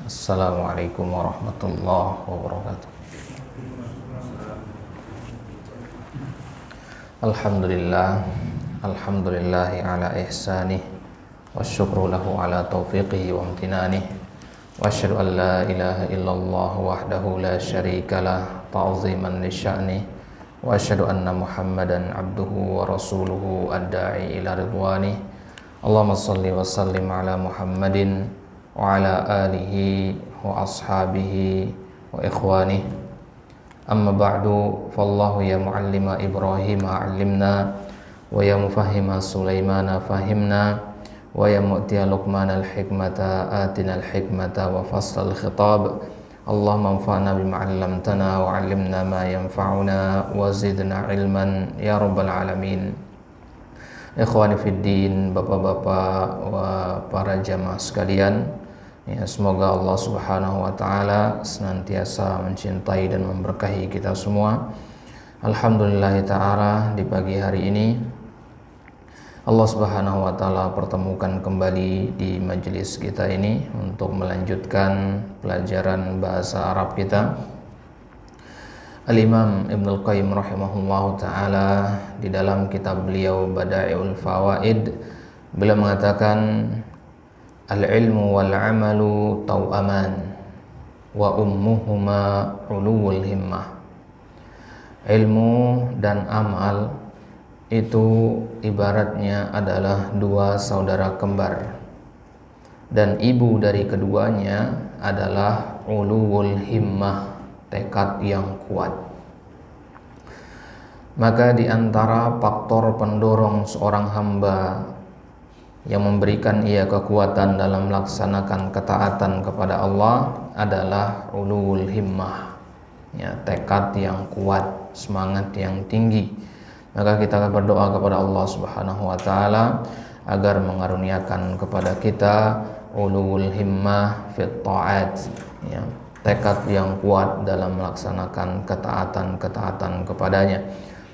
Assalamualaikum warahmatullahi wabarakatuh. Alhamdulillahi ala ihsanih, wasyukru lahu ala taufiqihi wa amtinanih, wa asyhadu an la ilaha illallah wahdahu la syarikalah ta'ziman li sya'nih, wa asyhadu anna Muhammadan abduhu wa rasuluhu ad-da'i ila ridwanih. Allahumma shalli wa sallim ala Muhammadin wa ala alihi wa ashabihi wa ikhwanih. Amma ba'du, fallahu ya muallima Ibrahim a'allimna, wa ya mufahhima Sulaimana fahimna, wa ya mu'tiya Luqmanal hikmata atinal hikmata wa faslal khitab. Allahumma anfa'na bima 'allamtana wa 'allimna ma yanfa'una wa zidna ilman ya rabbal alamin. Ikhwani fid din, bapak-bapak wa para jamaah sekalian, ya, semoga Allah Subhanahu wa taala senantiasa mencintai dan memberkahi kita semua. Alhamdulillah taala, di pagi hari ini Allah Subhanahu wa taala pertemukan kembali di majelis kita ini untuk melanjutkan pelajaran bahasa Arab kita. Al-Imam Ibnul Qayyim rahimahullahu ta'ala di dalam kitab beliau Bada'iul Fawaid, beliau mengatakan al-ilmu wal-amalu taw'aman wa ummuhuma uluwul himmah. Ilmu dan amal itu ibaratnya adalah dua saudara kembar, dan ibu dari keduanya adalah uluwul himmah, tekad yang kuat. Maka di antara faktor pendorong seorang hamba yang memberikan ia kekuatan dalam melaksanakan ketaatan kepada Allah adalah ulul himmah, ya, tekad yang kuat, semangat yang tinggi. Maka kita berdoa kepada Allah Subhanahu wa taala agar mengaruniakan kepada kita ulul himmah fit ta'at, ya, tekad yang kuat dalam melaksanakan ketaatan kepadanya.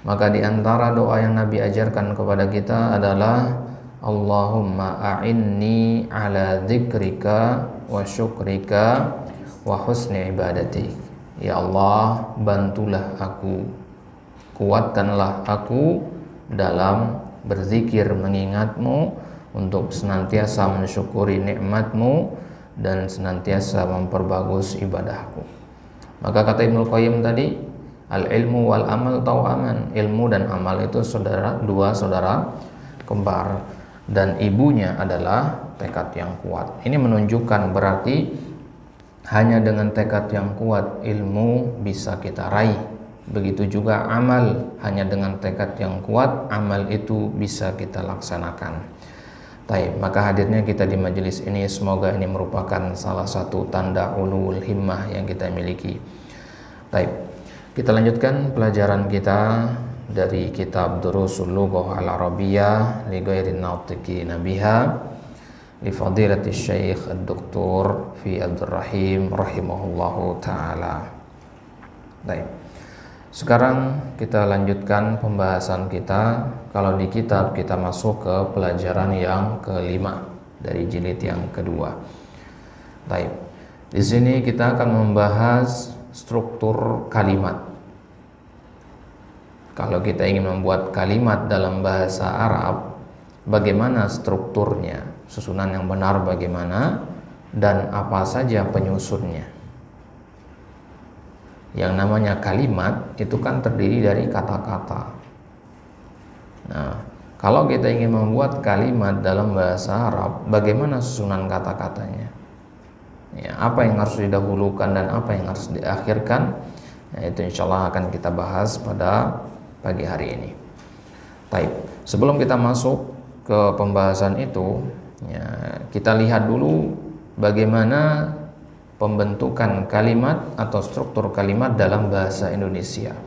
Maka di antara doa yang Nabi ajarkan kepada kita adalah Allahumma a'inni ala dzikrika wa syukrika wa husni ibadatik. Ya Allah, bantulah aku, kuatkanlah aku dalam berzikir mengingatmu, untuk senantiasa mensyukuri nikmatmu dan senantiasa memperbagus ibadahku. Maka kata Ibnul Qayyim tadi, al-ilmu wal amal taw'aman, ilmu dan amal itu dua saudara kembar, dan ibunya adalah tekad yang kuat. Ini menunjukkan berarti hanya dengan tekad yang kuat ilmu bisa kita raih. Begitu juga amal, hanya dengan tekad yang kuat amal itu bisa kita laksanakan. Baik, maka hadirnya kita di majelis ini, semoga ini merupakan salah satu tanda ulul himmah yang kita miliki. Baik, kita lanjutkan pelajaran kita dari kitab Durusul Lughah Al-Arabiyyah li ghairin natiqina biha li fadilati Syekh Ad-Doktor Fi Abdul Rahim rahimahullahu taala. Baik. Sekarang kita lanjutkan pembahasan kita. Kalau di kitab kita masuk ke pelajaran yang kelima dari jilid yang kedua. Baik. Di sini kita akan membahas struktur kalimat. Kalau kita ingin membuat kalimat dalam bahasa Arab, bagaimana strukturnya, susunan yang benar bagaimana, dan apa saja penyusunnya. Yang namanya kalimat itu kan terdiri dari kata-kata. Nah, kalau kita ingin membuat kalimat dalam bahasa Arab, bagaimana susunan kata-katanya? Ya, apa yang harus didahulukan dan apa yang harus diakhirkan? Nah, itu insyaallah akan kita bahas pada pagi hari ini. Baik, sebelum kita masuk ke pembahasan itu, ya, kita lihat dulu bagaimana pembentukan kalimat atau struktur kalimat dalam bahasa Indonesia.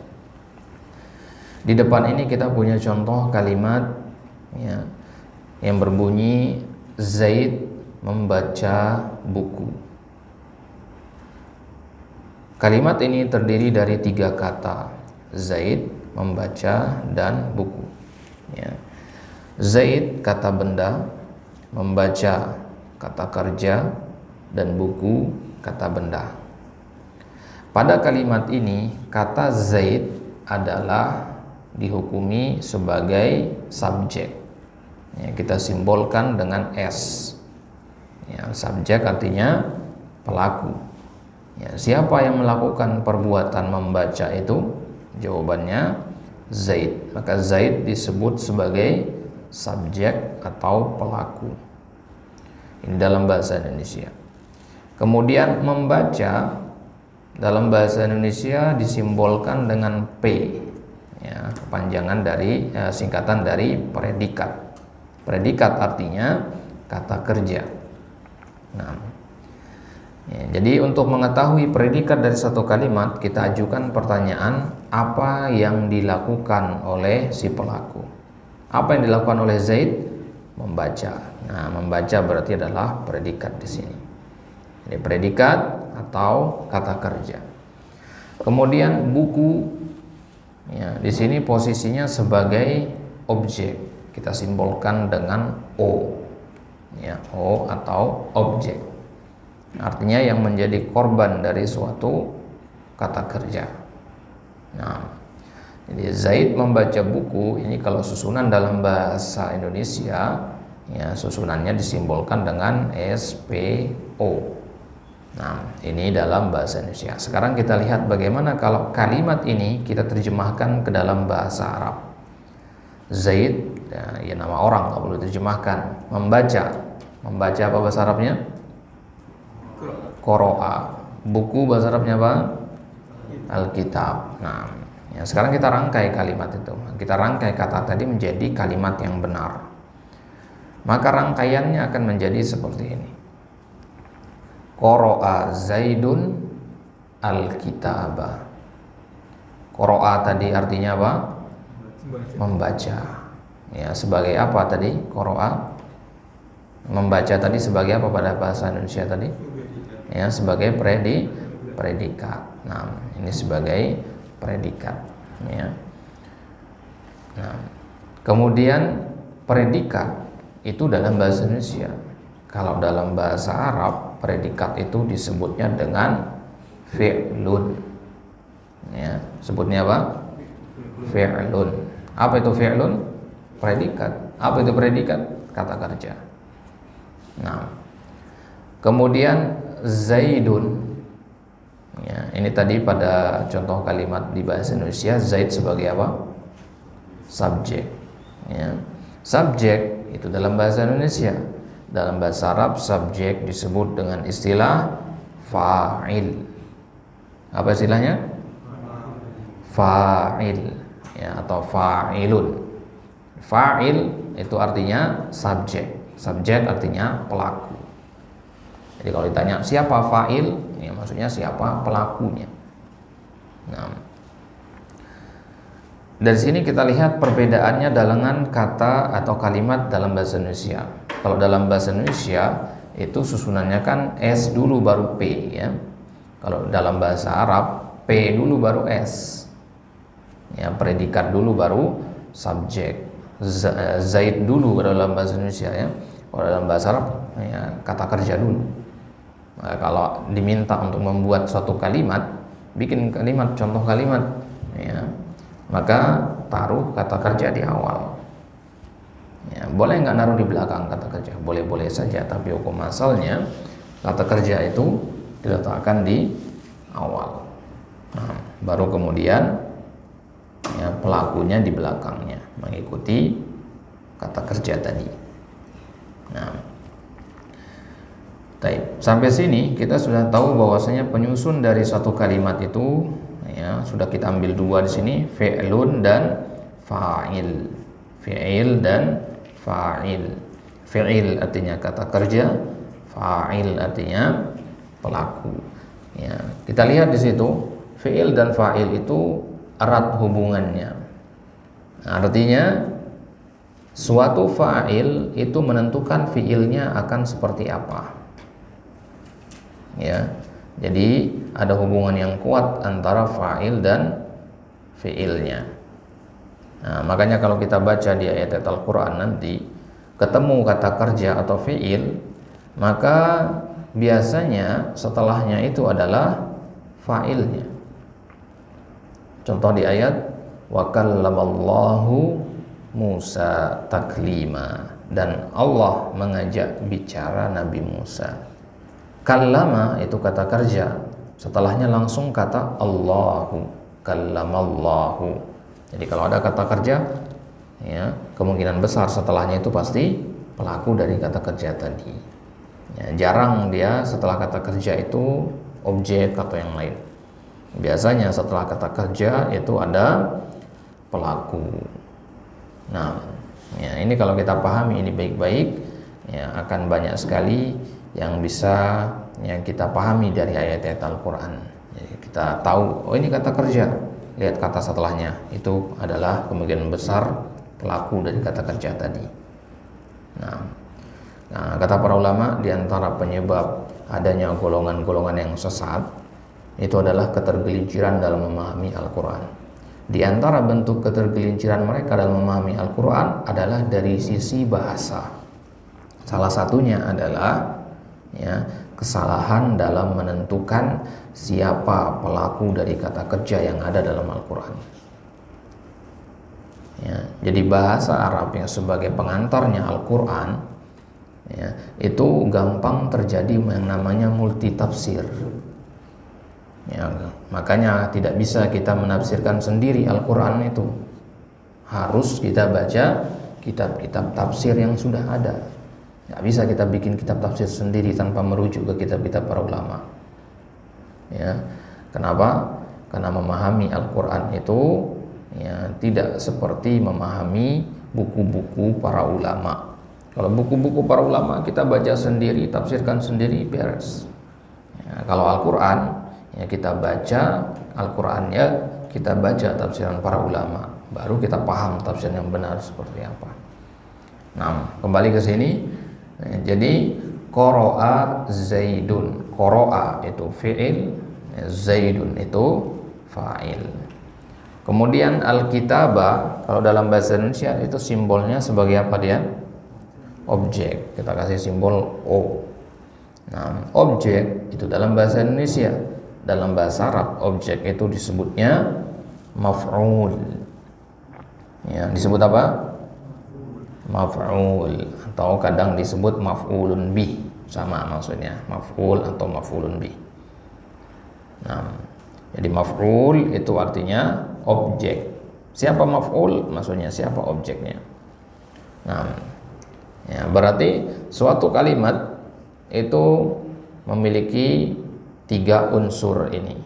Di depan ini kita punya contoh kalimat, ya, yang berbunyi Zaid membaca buku. Kalimat ini terdiri dari 3 kata, Zaid, membaca, dan buku, ya. Zaid kata benda, membaca kata kerja, dan buku kata benda. Pada kalimat ini kata Zaid adalah dihukumi sebagai subjek. Ya, kita simbolkan dengan S. Ya, subjek artinya pelaku. Ya, siapa yang melakukan perbuatan membaca itu? Jawabannya Zaid. Maka Zaid disebut sebagai subjek atau pelaku. Ini dalam bahasa Indonesia. Kemudian membaca dalam bahasa Indonesia disimbolkan dengan P, ya, kepanjangan dari singkatan dari predikat. Predikat artinya kata kerja. Nah, ya, jadi untuk mengetahui predikat dari satu kalimat, kita ajukan pertanyaan, apa yang dilakukan oleh si pelaku? Apa yang dilakukan oleh Zaid? Membaca. Nah, membaca berarti adalah predikat di sini. Jadi predikat atau kata kerja. Kemudian buku, ya, di sini posisinya sebagai objek. Kita simbolkan dengan O, ya, O atau objek. Artinya yang menjadi korban dari suatu kata kerja. Nah, jadi Zaid membaca buku ini kalau susunan dalam bahasa Indonesia, ya, susunannya disimbolkan dengan SPO. Nah, ini dalam bahasa Indonesia. Sekarang kita lihat bagaimana kalau kalimat ini kita terjemahkan ke dalam bahasa Arab. Zaid, ya nama orang, nggak perlu terjemahkan. Membaca apa bahasa Arabnya? Qoro'a. Buku bahasa Arabnya apa? Alkitab. Nah, ya, sekarang kita rangkai kalimat itu. Kita rangkai kata tadi menjadi kalimat yang benar. Maka rangkaiannya akan menjadi seperti ini. Qoro'a Zaidun al-kitaba. Qoro'a tadi artinya apa? Membaca. Ya, sebagai apa tadi? Qoro'a membaca tadi sebagai apa pada bahasa Indonesia tadi? Ya, sebagai predikat. Nah, ini sebagai predikat. Ya. Nah, kemudian predikat itu dalam bahasa Indonesia. Kalau dalam bahasa Arab, predikat itu disebutnya dengan fi'lun. Ya, sebutnya apa? Fi'lun. Apa itu fi'lun? Predikat. Apa itu predikat? Kata kerja. Nah, kemudian Zaidun. Ya, ini tadi pada contoh kalimat di bahasa Indonesia, Zaid sebagai apa? Subjek. Ya. Subjek itu dalam bahasa Indonesia. Dalam bahasa Arab, subjek disebut dengan istilah fa'il. Apa istilahnya? Fa'il, ya, atau fa'ilun. Fa'il itu artinya subjek. Subjek artinya pelaku. Jadi kalau ditanya siapa fa'il, ya maksudnya siapa pelakunya. Nah, dari sini kita lihat perbedaannya dengan kata atau kalimat dalam bahasa Indonesia. Kalau dalam bahasa Indonesia itu susunannya kan S dulu baru P, ya. Kalau dalam bahasa Arab P dulu baru S. Ya, predikat dulu baru subjek. Zaid dulu dalam bahasa Indonesia, ya. Kalau dalam bahasa Arab, ya, kata kerja dulu. Nah, kalau diminta untuk membuat suatu kalimat, bikin kalimat, contoh kalimat, ya, maka taruh kata kerja di awal. Ya, boleh nggak naruh di belakang kata kerja? Boleh-boleh saja, tapi hukum asalnya kata kerja itu diletakkan di awal. Nah, baru kemudian, ya, pelakunya di belakangnya mengikuti kata kerja tadi. Nah, sampai sini kita sudah tahu bahwasanya penyusun dari suatu kalimat itu, ya, sudah kita ambil dua di sini, fi'lun dan fa'il. Fi'il dan fa'il. Fi'il artinya kata kerja, fa'il artinya pelaku. Ya, kita lihat di situ fi'il dan fa'il itu erat hubungannya. Artinya suatu fa'il itu menentukan fi'ilnya akan seperti apa. Ya, jadi ada hubungan yang kuat antara fa'il dan fi'ilnya. Nah, makanya kalau kita baca di ayat Al-Quran nanti ketemu kata kerja atau fi'il, maka biasanya setelahnya itu adalah fa'ilnya. Contoh di ayat wa kallamallahu Musa taklima, dan Allah mengajak bicara Nabi Musa. Kallama itu kata kerja, setelahnya langsung kata Allahu, kallamallahu. Jadi kalau ada kata kerja, ya, kemungkinan besar setelahnya itu pasti pelaku dari kata kerja tadi. Ya, jarang dia setelah kata kerja itu objek atau yang lain. Biasanya setelah kata kerja itu ada pelaku. Nah, ya, ini kalau kita pahami ini baik-baik, ya, akan banyak sekali yang bisa yang kita pahami dari ayat-ayat Al-Quran. Jadi kita tahu, oh ini kata kerja, lihat kata setelahnya, itu adalah kemungkinan besar pelaku dari kata kerja tadi. Nah, kata para ulama, di antara penyebab adanya golongan-golongan yang sesat itu adalah ketergelinciran dalam memahami Al-Quran. Di antara bentuk ketergelinciran mereka dalam memahami Al-Quran adalah dari sisi bahasa. Salah satunya adalah, ya, kesalahan dalam menentukan siapa pelaku dari kata kerja yang ada dalam Al-Quran. Ya, jadi bahasa Arab yang sebagai pengantarnya Al-Quran, ya, itu gampang terjadi yang namanya multitafsir. Ya, makanya tidak bisa kita menafsirkan sendiri Al-Quran itu. Harus kita baca kitab-kitab tafsir yang sudah ada. Tidak bisa kita bikin kitab tafsir sendiri tanpa merujuk ke kitab-kitab para ulama. Ya, kenapa? Karena memahami Al-Quran itu, ya, tidak seperti memahami buku-buku para ulama. Kalau buku-buku para ulama kita baca sendiri, tafsirkan sendiri, beres. Ya, kalau Al-Quran, ya, kita baca Al-Qurannya, kita baca tafsiran para ulama, baru kita paham tafsir yang benar seperti apa. Nah, kembali ke sini. Jadi qara'a Zaidun, qara'a itu fi'il, Zaidun itu fa'il. Kemudian al-kitaba, kalau dalam bahasa Indonesia itu simbolnya sebagai apa dia? Objek. Kita kasih simbol O. Nah, objek itu dalam bahasa Indonesia, dalam bahasa Arab objek itu disebutnya maf'ul. Ya, disebut apa? Maf'ul, atau kadang disebut maf'ulun bih, sama maksudnya, maf'ul atau maf'ulun bih. Nah, jadi maf'ul itu artinya objek. Siapa maf'ul? Maksudnya siapa objeknya. Nah, ya, berarti suatu kalimat itu memiliki 3 unsur ini.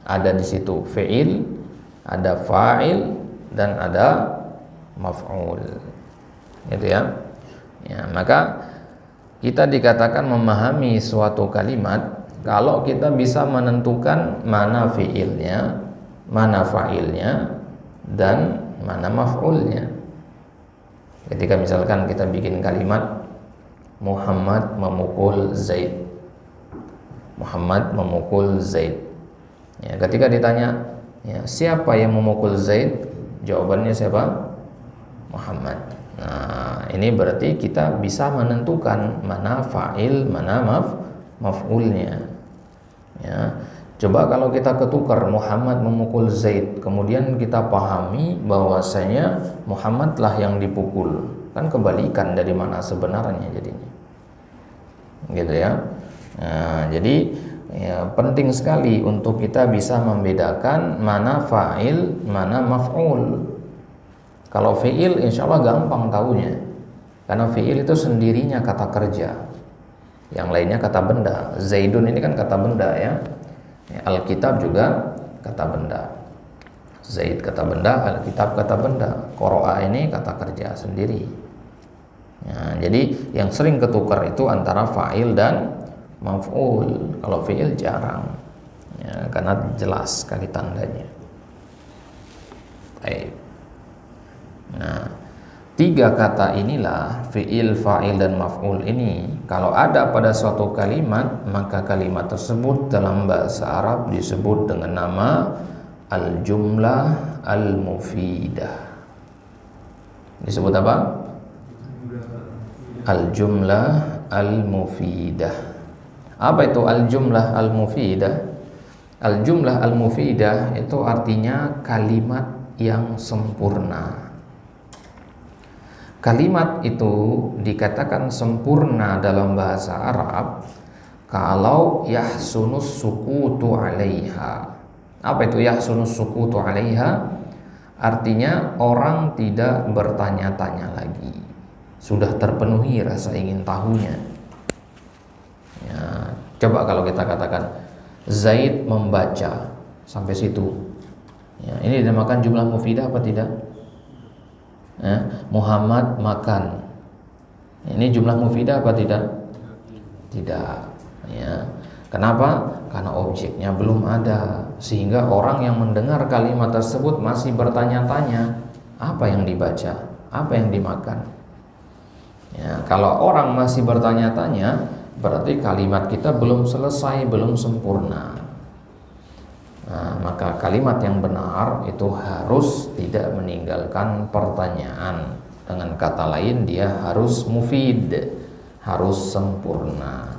Ada di situ fi'il, ada fa'il, dan ada maf'ul. Gitu ya. Ya, maka kita dikatakan memahami suatu kalimat kalau kita bisa menentukan mana fi'ilnya, mana fa'ilnya, dan mana maf'ulnya. Ketika misalkan kita bikin kalimat Muhammad memukul Zaid. Muhammad memukul Zaid. Ya, ketika ditanya, ya, siapa yang memukul Zaid? Jawabannya siapa? Muhammad. Nah, ini berarti kita bisa menentukan mana fa'il, mana maf'ulnya. Ya. Coba kalau kita ketukar Muhammad memukul Zaid, kemudian kita pahami bahwasanya Muhammadlah yang dipukul, kan kebalikan dari mana sebenarnya jadinya. Gitu ya. Nah, jadi ya, penting sekali untuk kita bisa membedakan mana fa'il, mana maf'ul. Kalau fi'il insya Allah gampang tahunya, karena fi'il itu sendirinya kata kerja, yang lainnya kata benda. Zaidun ini kan kata benda ya. Alkitab juga kata benda. Zaid kata benda, Alkitab kata benda. Qara'a ini kata kerja sendiri. Ya, jadi yang sering ketukar itu antara fa'il dan maf'ul. Kalau fi'il jarang, ya, karena jelas sekali tandanya. Baik. Nah, 3 kata inilah fi'il, fa'il, dan maf'ul ini kalau ada pada suatu kalimat, maka kalimat tersebut dalam bahasa Arab disebut dengan nama al-jumlah al-mufidah. Disebut apa? Al-jumlah al-mufidah. Apa itu al-jumlah al-mufidah? Al-jumlah al-mufidah itu artinya kalimat yang sempurna. Kalimat itu dikatakan sempurna dalam bahasa Arab kalau yahsunus sukutu 'alaiha. Apa itu yahsunus sukutu 'alaiha? Artinya orang tidak bertanya-tanya lagi. Sudah terpenuhi rasa ingin tahunya. Ya, coba kalau kita katakan Zaid membaca sampai situ. Ya, ini dinamakan jumlah mufidah apa tidak? Ya, Muhammad makan. Ini jumlah mufidah apa tidak? Tidak. Ya. Kenapa? Karena objeknya belum ada, sehingga orang yang mendengar kalimat tersebut masih bertanya-tanya, apa yang dibaca, apa yang dimakan. Ya, kalau orang masih bertanya-tanya, berarti kalimat kita belum selesai, belum sempurna. Nah, maka kalimat yang benar itu harus tidak meninggalkan pertanyaan. Dengan kata lain, dia harus mufid, harus sempurna.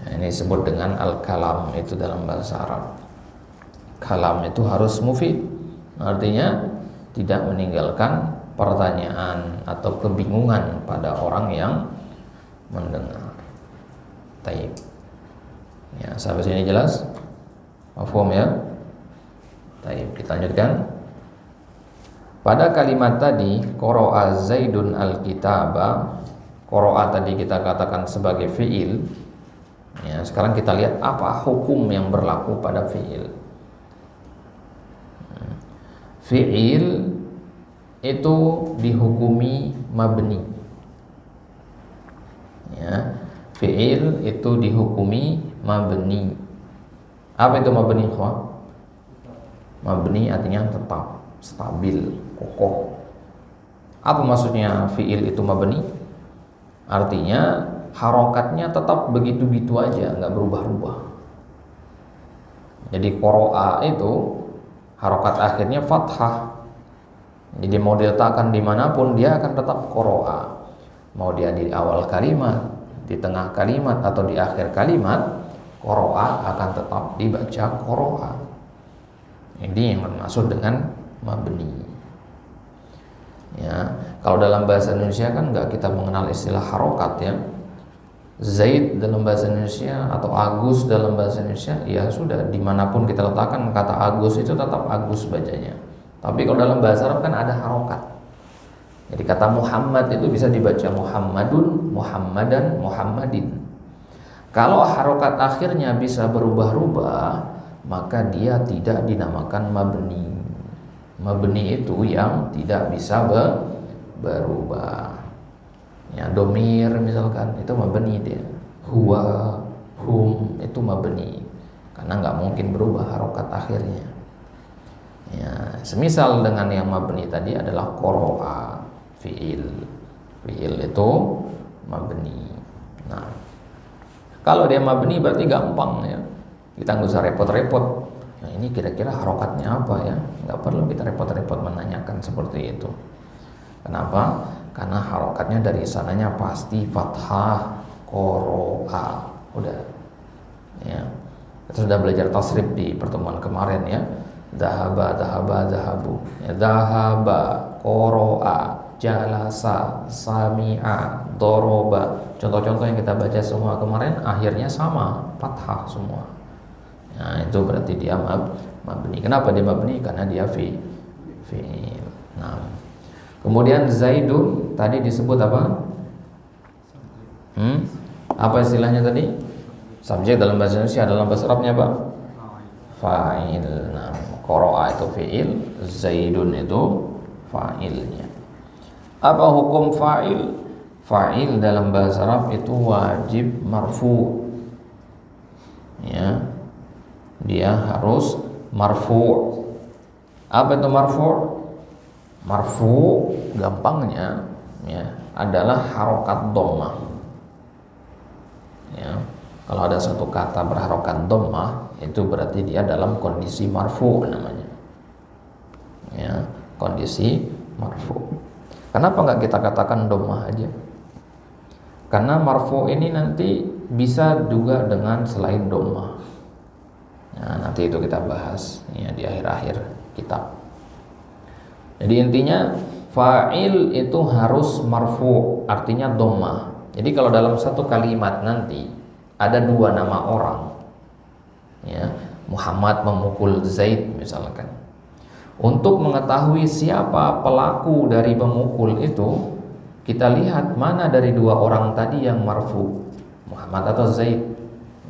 Ini disebut dengan al-kalam itu dalam bahasa Arab. Kalam itu harus mufid, artinya tidak meninggalkan pertanyaan atau kebingungan pada orang yang mendengar. Taib. Ya, sampai sini jelas? Mafhum ya? Taib, kita lanjutkan. Pada kalimat tadi, qara'a Zaidun al-kitaba, qara'a tadi kita katakan sebagai fi'il. Ya, sekarang kita lihat apa hukum yang berlaku pada fi'il. Fi'il itu dihukumi mabni. Ya, fi'il itu dihukumi mabni. Apa itu mabni, ikhwan? Mabni artinya tetap, stabil, kokoh. Apa maksudnya fi'il itu mabni? Artinya harokatnya tetap begitu-gitu aja, nggak berubah-ubah. Jadi qara'a itu harokat akhirnya fathah. Jadi mau diletakkan dimanapun dia akan tetap qara'a. Mau dia di awal kalimat, di tengah kalimat atau di akhir kalimat, qara'a akan tetap dibaca qara'a. Ini yang bermaksud dengan mabni. Ya, kalau dalam bahasa Indonesia kan nggak kita mengenal istilah harokat ya. Zaid dalam bahasa Indonesia atau Agus dalam bahasa Indonesia, ya sudah, dimanapun kita letakkan kata Agus itu tetap Agus bacanya. Tapi kalau dalam bahasa Arab kan ada harokat. Jadi kata Muhammad itu bisa dibaca Muhammadun, Muhammadan, Muhammadin. Kalau harokat akhirnya bisa berubah-ubah, maka dia tidak dinamakan mabni. Mabni itu yang tidak bisa berubah. Ya, domir misalkan itu mabni dia. Huwa, hum itu mabni karena nggak mungkin berubah harokat akhirnya. Ya, semisal dengan yang mabni tadi adalah qara'a, fi'il. Fi'il itu mabni. Nah, kalau dia mabni berarti gampang ya. Kita nggak usah repot-repot. Nah, ini kira-kira harokatnya apa ya? Nggak perlu kita repot-repot menanyakan seperti itu. Kenapa? Karena harokatnya dari sananya pasti fathah, qara'a. Udah. Ya. Kita sudah belajar tasrif di pertemuan kemarin ya. Dhahaba, dhahaba, dhahabu. Ya, dhahaba, qara'a, jalasa, sami'a, doroba. Contoh-contoh yang kita baca semua kemarin akhirnya sama, fathah semua. Nah, itu berarti dia mabni. Kenapa dia mabni? Karena dia fi'il. Nah, kemudian Zaidun tadi disebut apa? Apa istilahnya tadi? Subjek dalam bahasa Indonesia, dalam bahasa Arabnya apa? Fa'il. Nah, qara'a itu fi'il, Zaidun itu fa'ilnya. Apa hukum fa'il? Fa'il dalam bahasa Arab itu wajib marfu. Ya. Dia harus marfu. Apa itu marfu? Marfu gampangnya ya adalah harokat dhammah. Ya, kalau ada satu kata berharokat dhammah itu berarti dia dalam kondisi marfu namanya. Ya, kondisi marfu. Kenapa nggak kita katakan dhammah aja? Karena marfu ini nanti bisa juga dengan selain dhamma. Nah, nanti itu kita bahas ya di akhir-akhir kitab. Jadi intinya fa'il itu harus marfu, artinya dhamma. Jadi kalau dalam satu kalimat nanti ada dua nama orang, ya, Muhammad memukul Zaid misalkan. Untuk mengetahui siapa pelaku dari pemukul itu, kita lihat mana dari dua orang tadi yang marfu, Muhammad atau Zaid.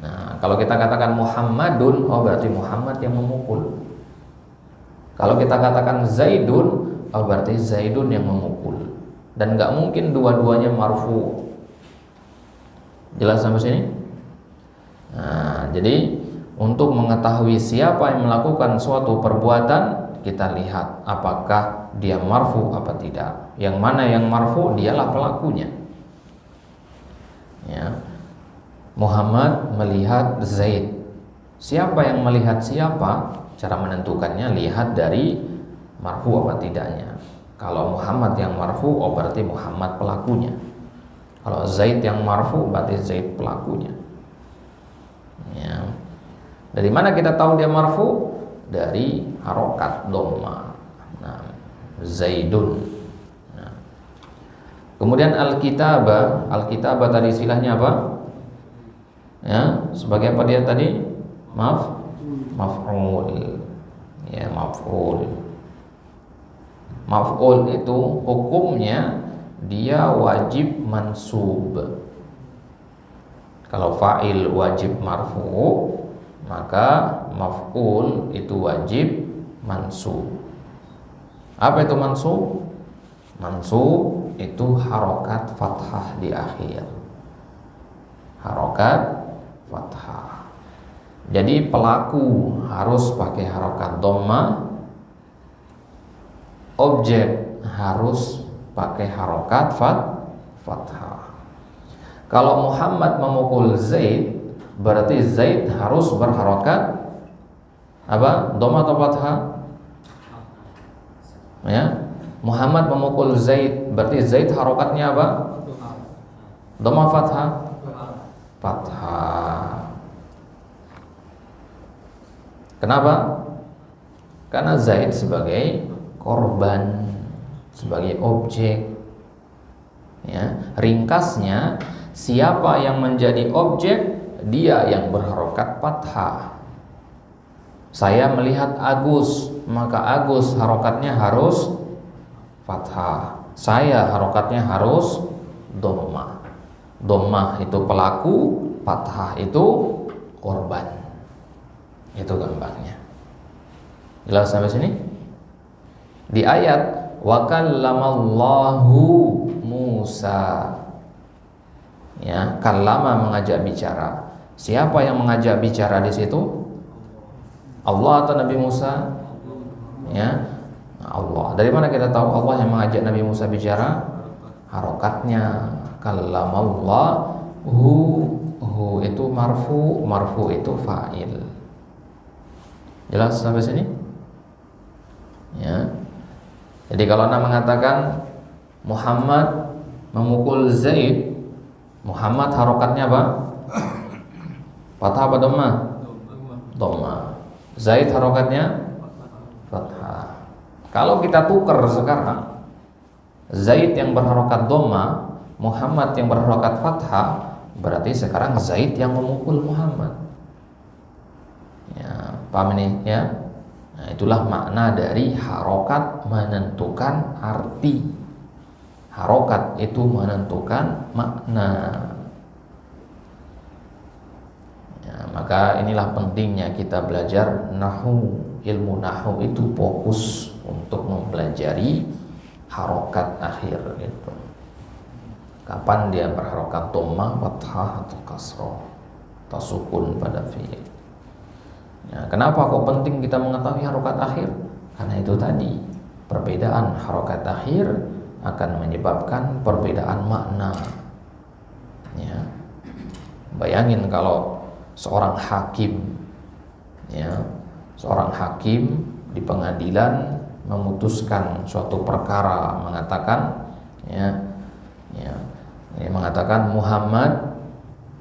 Nah, kalau kita katakan Muhammadun, oh berarti Muhammad yang memukul. Kalau kita katakan Zaidun, oh berarti Zaidun yang memukul. Dan nggak mungkin dua-duanya marfu. Jelas sampai sini? Nah, jadi untuk mengetahui siapa yang melakukan suatu perbuatan, kita lihat apakah dia marfu apa tidak. Yang mana yang marfu, dialah pelakunya. Ya. Muhammad melihat Zaid. Siapa yang melihat siapa? Cara menentukannya lihat dari marfu apa tidaknya. Kalau Muhammad yang marfu, oh berarti Muhammad pelakunya. Kalau Zaid yang marfu, berarti Zaid pelakunya. Ya. Dari mana kita tahu dia marfu? Dari harokat dhamma. Nah, Zaidun. Nah. Kemudian al-kitabah tadi istilahnya apa? Ya, sebagai apa dia tadi? Maf'ul. Ya, maf'ul. Maf'ul itu hukumnya dia wajib mansub. Kalau fa'il wajib marfu, maka maf'ul itu wajib mansub. Apa itu mansub? Mansub itu harokat fathah di akhir. Harokat fathah. Jadi pelaku harus pakai harokat dhamma, objek harus pakai harokat fathah. Kalau Muhammad memukul Zaid, berarti Zaid harus berharokat apa? Dhamma atau fathah? Ya. Muhammad memukul Zaid, berarti Zaid harokatnya apa? Dhamma fathah? Fathah. Kenapa? Karena Zaid sebagai korban, sebagai objek. Ya, ringkasnya siapa yang menjadi objek, dia yang berharokat fathah. Saya melihat Agus, maka Agus harokatnya harus fathah. Saya harokatnya harus dhamma. Dhamma itu pelaku, fathah itu korban. Itu gampangnya. Jelas sampai sini? Di ayat wa kallamallahu Musa. Ya, kallama mengajak bicara. Siapa yang mengajak bicara di situ? Allah atau Nabi Musa? Ya, Allah. Dari mana kita tahu Allah yang mengajak Nabi Musa bicara? Harokatnya kallamallahu, hu itu marfu, marfu itu fa'il. Jelas sampai sini? Ya. Jadi kalau Anda mengatakan Muhammad memukul Zaid, Muhammad harokatnya apa? Fathah apa dhamma? Dhamma. Zaid harokatnya fathah. Kalau kita tukar sekarang, Zaid yang berharokat dhamma, Muhammad yang berharokat fathah, berarti sekarang Zaid yang memukul Muhammad. Ya, paham ini ya? Nah, itulah makna dari harokat menentukan arti. Harokat itu menentukan makna. Ya, maka inilah pentingnya kita belajar nahwu. Ilmu nahwu itu fokus untuk mempelajari harokat akhir gitu. Kapan dia berharokat dhamma, fathah atau kasroh, atau sukun pada fi'il. Ya, kenapa kok penting kita mengetahui harokat akhir? Karena itu tadi, perbedaan harokat akhir akan menyebabkan perbedaan makna. Ya. Bayangin kalau seorang hakim, ya, seorang hakim di pengadilan memutuskan suatu perkara, mengatakan, ya, ya, mengatakan Muhammad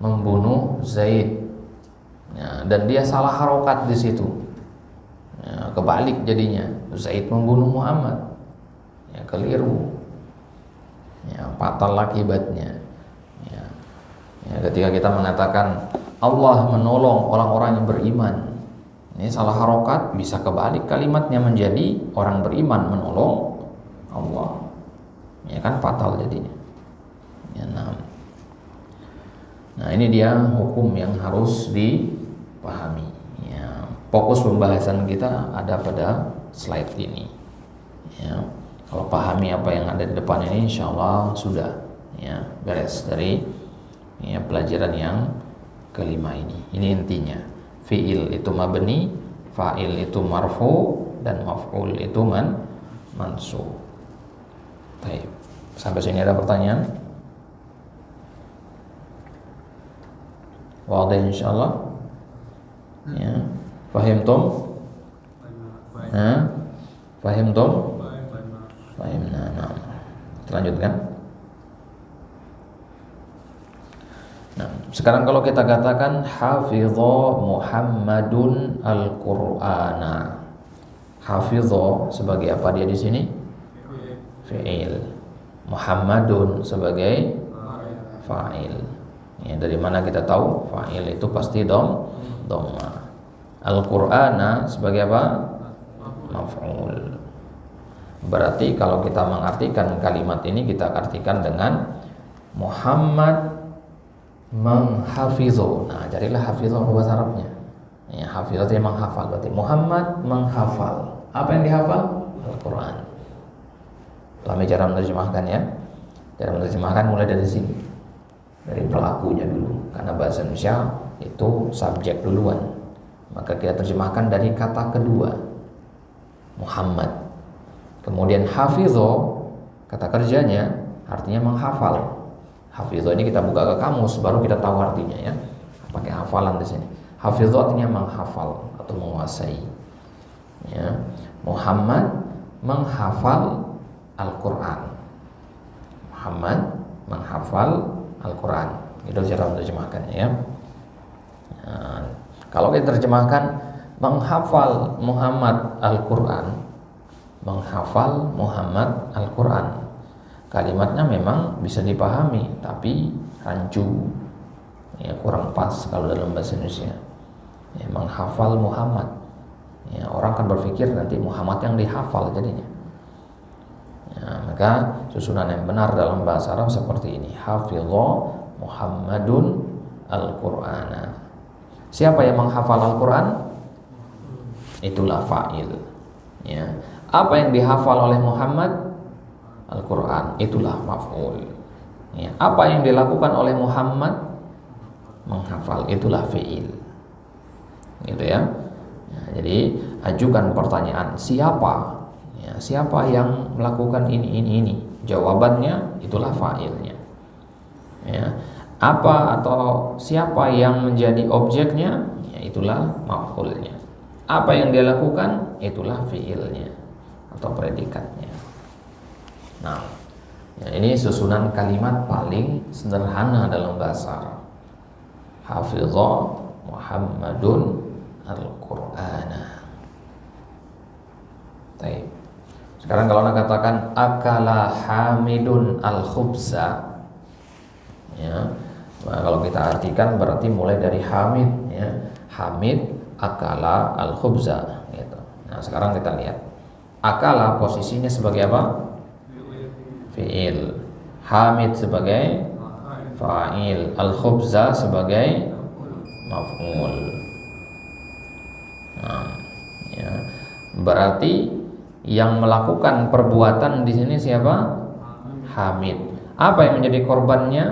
membunuh Zaid. Ya, dan dia salah harokat di situ. Ya, kebalik jadinya, Zaid membunuh Muhammad. Ya, keliru. Ya, fatal akibatnya. Ya. Ya, ketika kita mengatakan Allah menolong orang-orang yang beriman, ini salah harokat, bisa kebalik kalimatnya menjadi orang beriman menolong Allah. Ya kan, fatal jadinya. Ya, nah ini dia hukum yang harus dipahami. Ya, fokus pembahasan kita ada pada slide ini. Ya, kalau pahami apa yang ada di depan ini, insya Allah sudah ya beres dari ya, pelajaran yang kelima ini. Ini intinya. Fi'il itu mabni, fa'il itu marfu, dan maf'ul itu mansub. Baik. Sampai sini ada pertanyaan? Wadah insyaallah. Ya. Fahimtum? Fahimtum? Fahimna. Nah. Kita lanjutkan. Nah, sekarang kalau kita katakan hafidha Muhammadun al-Qur'ana. Hafidha sebagai apa dia di sini? Fi'il. Muhammadun sebagai fa'il. Ya, dari mana kita tahu fa'il itu pasti dhamma. Al-Qur'ana sebagai apa? Maf'ul. Berarti kalau kita mengartikan kalimat ini, kita artikan dengan Muhammad menghafidhu. Nah, carilah hafidhu apa bahasa Arabnya. Ya, hafidhu itu menghafal. Berarti Muhammad menghafal. Apa yang dihafal? Al-Quran. Kami cara menerjemahkan ya. Cara menerjemahkan mulai dari sini, dari pelakunya dulu. Karena bahasa Indonesia itu subjek duluan, maka kita terjemahkan dari kata kedua, Muhammad. Kemudian hafidhu, kata kerjanya artinya menghafal. Hafidhu ini kita buka ke kamus, baru kita tahu artinya ya. Pakai hafalan di sini. Hafidhu artinya menghafal atau menguasai. Ya. Muhammad menghafal Al-Quran. Muhammad menghafal Al-Quran. Itu cara menerjemahkannya ya. Nah, kalau kita terjemahkan menghafal Muhammad Al-Quran, menghafal Muhammad Al-Quran, kalimatnya memang bisa dipahami, tapi rancu, ya, kurang pas kalau dalam bahasa Indonesia. Ya, menghafal Muhammad, ya, orang kan berpikir nanti Muhammad yang dihafal jadinya. Ya, maka susunan yang benar dalam bahasa Arab seperti ini: hafidha Muhammadun Al-Qur'ana. Siapa yang menghafal Al-Quran? Itulah fa'il. Ya. Apa yang dihafal oleh Muhammad? Al-Quran. Itulah maf'ul. Ya. Apa yang dilakukan oleh Muhammad? Menghafal. Itulah fi'il. Gitu ya. Ya, jadi ajukan pertanyaan, siapa? Ya, siapa yang melakukan ini? Jawabannya itulah fa'ilnya. Ya. Apa atau siapa yang menjadi objeknya? Ya, itulah maf'ulnya. Apa yang dia lakukan? Itulah fi'ilnya atau predikatnya. Nah, ya, ini susunan kalimat paling sederhana dalam bahasa Arab. Hafidha Muhammadun Al-Qur'ana. Baik. Sekarang kalau Anda katakan akala Hamidun al-khubza, ya, nah, kalau kita artikan berarti mulai dari Hamid, ya. Hamid akala al-khubza, gitu. Nah, sekarang kita lihat akala posisinya sebagai apa? Fi'il. Hamid sebagai fa'il, al-khubza sebagai maf'ul. Nah, ya. Berarti yang melakukan perbuatan di sini siapa? Hamid. Apa yang menjadi korbannya?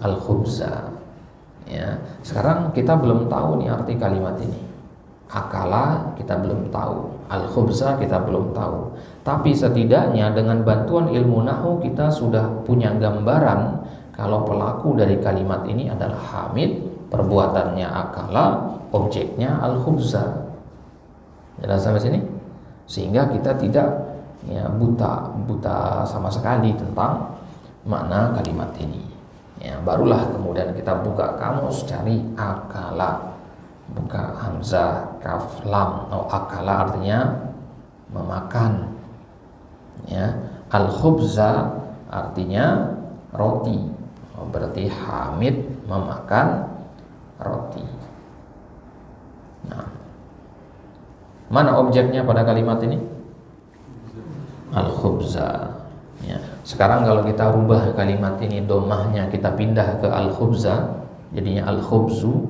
Al-khubza. Ya. Sekarang kita belum tahu nih arti kalimat ini. Akala kita belum tahu, al-khubza kita belum tahu. Tapi setidaknya dengan bantuan ilmu nahwu kita sudah punya gambaran kalau pelaku dari kalimat ini adalah Hamid, perbuatannya akala, objeknya al-khubza. Jelas sampai sini? Sehingga kita tidak ya buta sama sekali tentang makna kalimat ini. Ya, barulah kemudian kita buka kamus, cari akala, buka hamzah, kaf, lam. Oh, akala artinya memakan. Ya, al khubza artinya roti. Oh, berarti Hamid memakan roti. Nah, mana objeknya pada kalimat ini? Al khubza. Ya. Sekarang kalau kita rubah kalimat ini, domahnya kita pindah ke al khubza, jadinya al khubzu,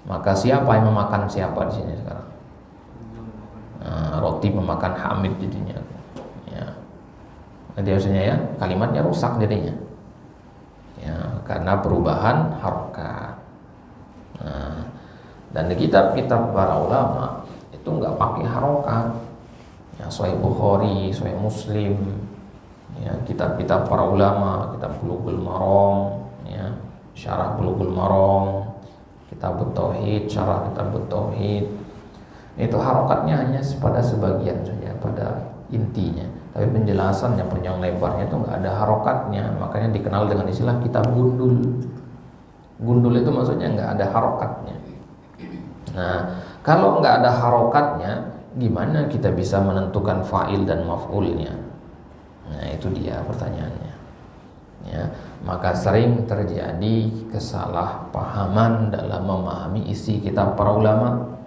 maka siapa yang memakan siapa di sini sekarang? Nah, roti memakan Hamid jadinya. Ya. Jadi maksudnya ya, kalimatnya rusak jadinya. Ya, karena perubahan harokat. Nah, dan di kitab-kitab para ulama itu nggak pakai harokat. Ya, Sahih Bukhari, Sahih Muslim, ya, kitab-kitab para ulama, kitab Bulughul Maram, ya, syarah Bulughul Maram, kitab Tauhid, syarah kitab Tauhid, itu harokatnya hanya pada sebagian saja, pada intinya. Tapi penjelasannya, panjang lebarnya itu nggak ada harokatnya, makanya dikenal dengan istilah kitab gundul. Gundul itu maksudnya nggak ada harokatnya. Nah, kalau nggak ada harokatnya, gimana kita bisa menentukan fa'il dan maf'ulnya? Nah, itu dia pertanyaannya. Ya, maka sering terjadi kesalahpahaman dalam memahami isi kitab para ulama.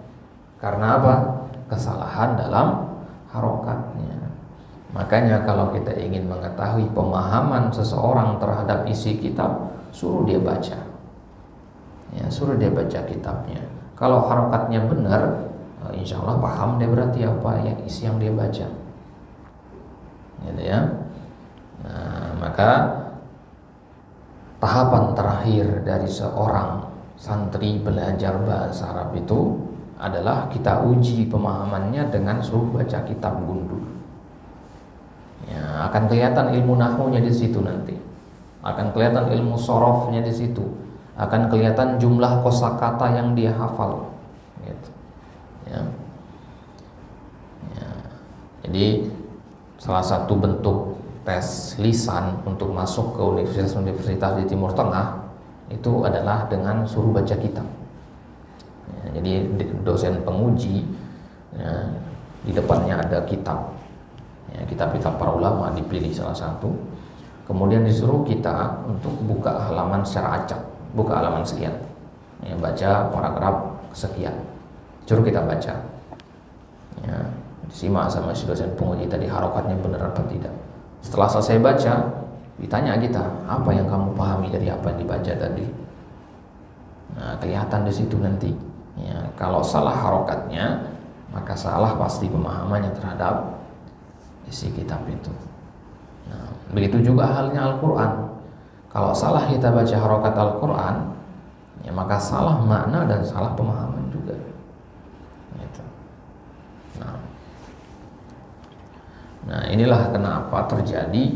Karena apa? Kesalahan dalam harokatnya. Makanya kalau kita ingin mengetahui pemahaman seseorang terhadap isi kitab, suruh dia baca. Ya, suruh dia baca kitabnya. Kalau harokatnya benar, insya Allah paham dia berarti apa yang isi yang dia baca. Gitu ya. Nah, maka tahapan terakhir dari seorang santri belajar bahasa Arab itu adalah kita uji pemahamannya dengan suruh baca kitab gundul. Ya, akan kelihatan ilmu nahwunya di situ nanti. Akan kelihatan ilmu sorofnya di situ. Akan kelihatan jumlah kosakata yang dia hafal. Gitu. Ya. Ya. Jadi salah satu bentuk tes lisan untuk masuk ke universitas-universitas di Timur Tengah itu adalah dengan suruh baca kitab. Ya, jadi dosen penguji, ya, di depannya ada kitab, ya, kitab-kitab para ulama, dipilih salah satu, kemudian disuruh kita untuk buka halaman secara acak, buka halaman sekian, ya, baca paragraf sekian, suruh kita baca. Ya, disimak sama si dosen penguji tadi harokatnya benar apa tidak. Setelah selesai baca, ditanya kita, apa yang kamu pahami dari apa yang dibaca tadi? Nah, kelihatan di situ nanti. Ya, kalau salah harokatnya, maka salah pasti pemahamannya terhadap isi kitab itu. Nah, begitu juga halnya Al-Quran. Kalau salah kita baca harokat Al-Quran, ya, maka salah makna dan salah pemahaman juga. Gitu. Nah, inilah kenapa terjadi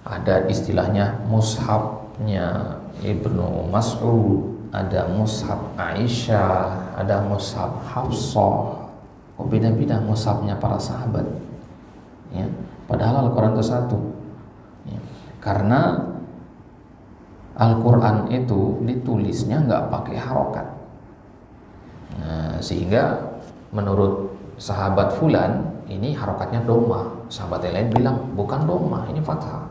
ada istilahnya mushafnya Ibnu Mas'ud, ada mushaf Aisyah, ada mushaf Hafsah. Beda-beda mushafnya para sahabat. Ya, padahal Al-Quran itu satu. Ya, karena Al-Quran itu ditulisnya nggak pakai harokat. Nah, sehingga menurut sahabat fulan ini harokatnya domah, sahabat yang lain bilang bukan domah, ini fathah.